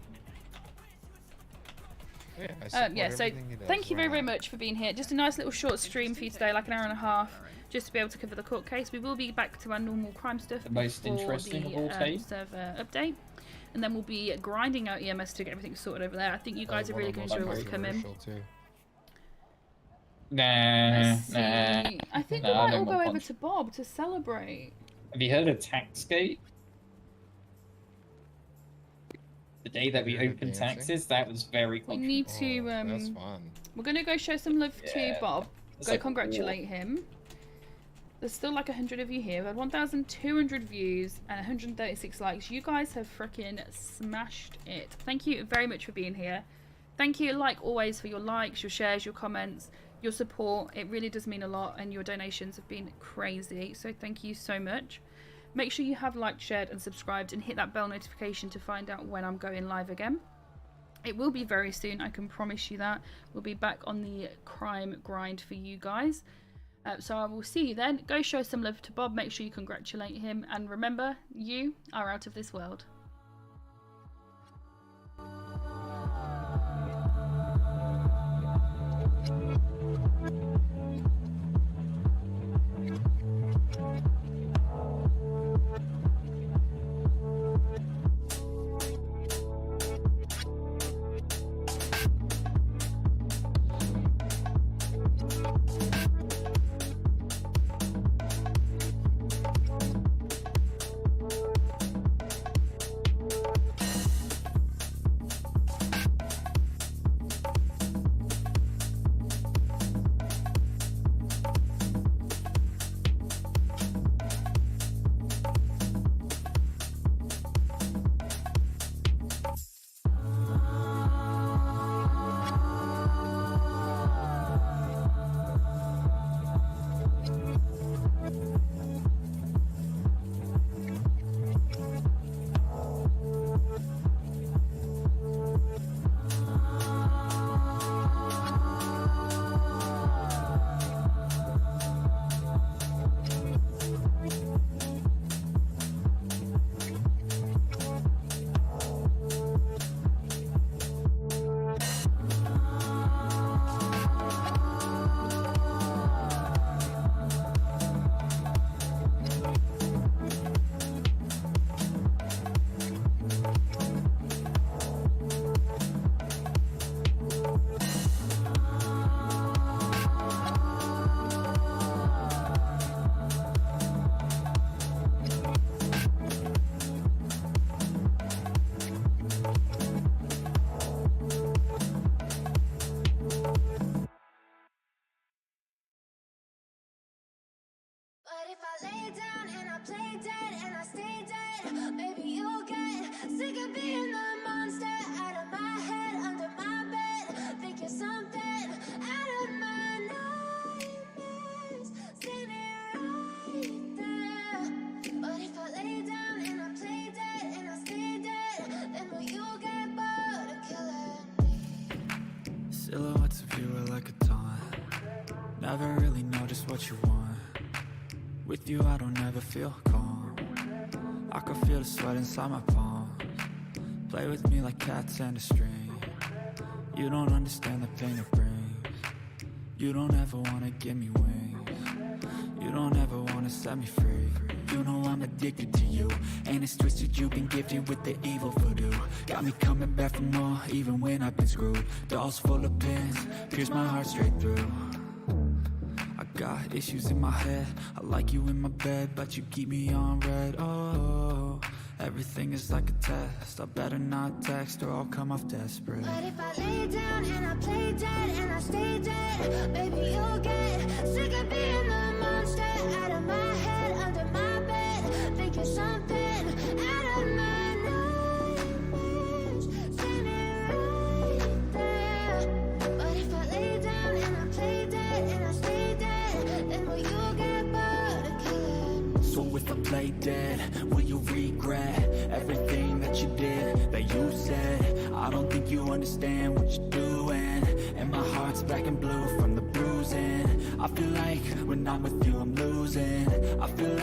Yeah, so thank you very, very much for being here. Just a nice little short stream for you today, like an hour and a half, just to be able to cover the court case. We will be back to our normal crime stuff The most interesting of all server update. And then we'll be grinding out EMS to get everything sorted over there. I think you guys are really going to enjoy what's coming. Nah. I think we might all go over to Bob to celebrate. Have you heard of Taxgate? The day that we opened taxes, that was very We need to. That's fun. We're going to go show some love to Bob. Go like congratulate him. There's still like 100 of you here. We've had 1,200 views and 136 likes. You guys have freaking smashed it. Thank you very much for being here. Thank you, like always, for your likes, your shares, your comments, your support. It really does mean a lot, and your donations have been crazy. So thank you so much. Make sure you have liked, shared, and subscribed, and hit that bell notification to find out when I'm going live again. It will be very soon, I can promise you that. We'll be back on the crime grind for you guys. So I will see you then. Go show some love to Bob. Make sure you congratulate him. And remember, you are out of this world. Silhouettes of you are like a taunt. Never really know just what you want. With you I don't ever feel calm. I can feel the sweat inside my palms. Play with me like cats and a string. You don't understand the pain it brings. You don't ever wanna give me wings. You don't ever wanna set me free. You know I'm addicted to you, and it's twisted. You've been gifted with the evil voodoo. Got me coming back for more, even when I've been screwed. Dolls full of pins, pierce my heart straight through. I got issues in my head. I like you in my bed, but you keep me on red. Oh, everything is like a test. I better not text or I'll come off desperate. But if I lay down and I play dead and I stay dead, baby, you'll get sick of being the monster out of my head, under my bed, thinking something out of my nightmares, standing right there. But if I lay down and I play dead and I stay dead, then will you get bored of killing me? So if I play dead? Will you regret everything that you did, that you said? I don't think you understand what you're doing, and my heart's black and blue from the bruising. I feel like when I'm with you I'm losing. I feel like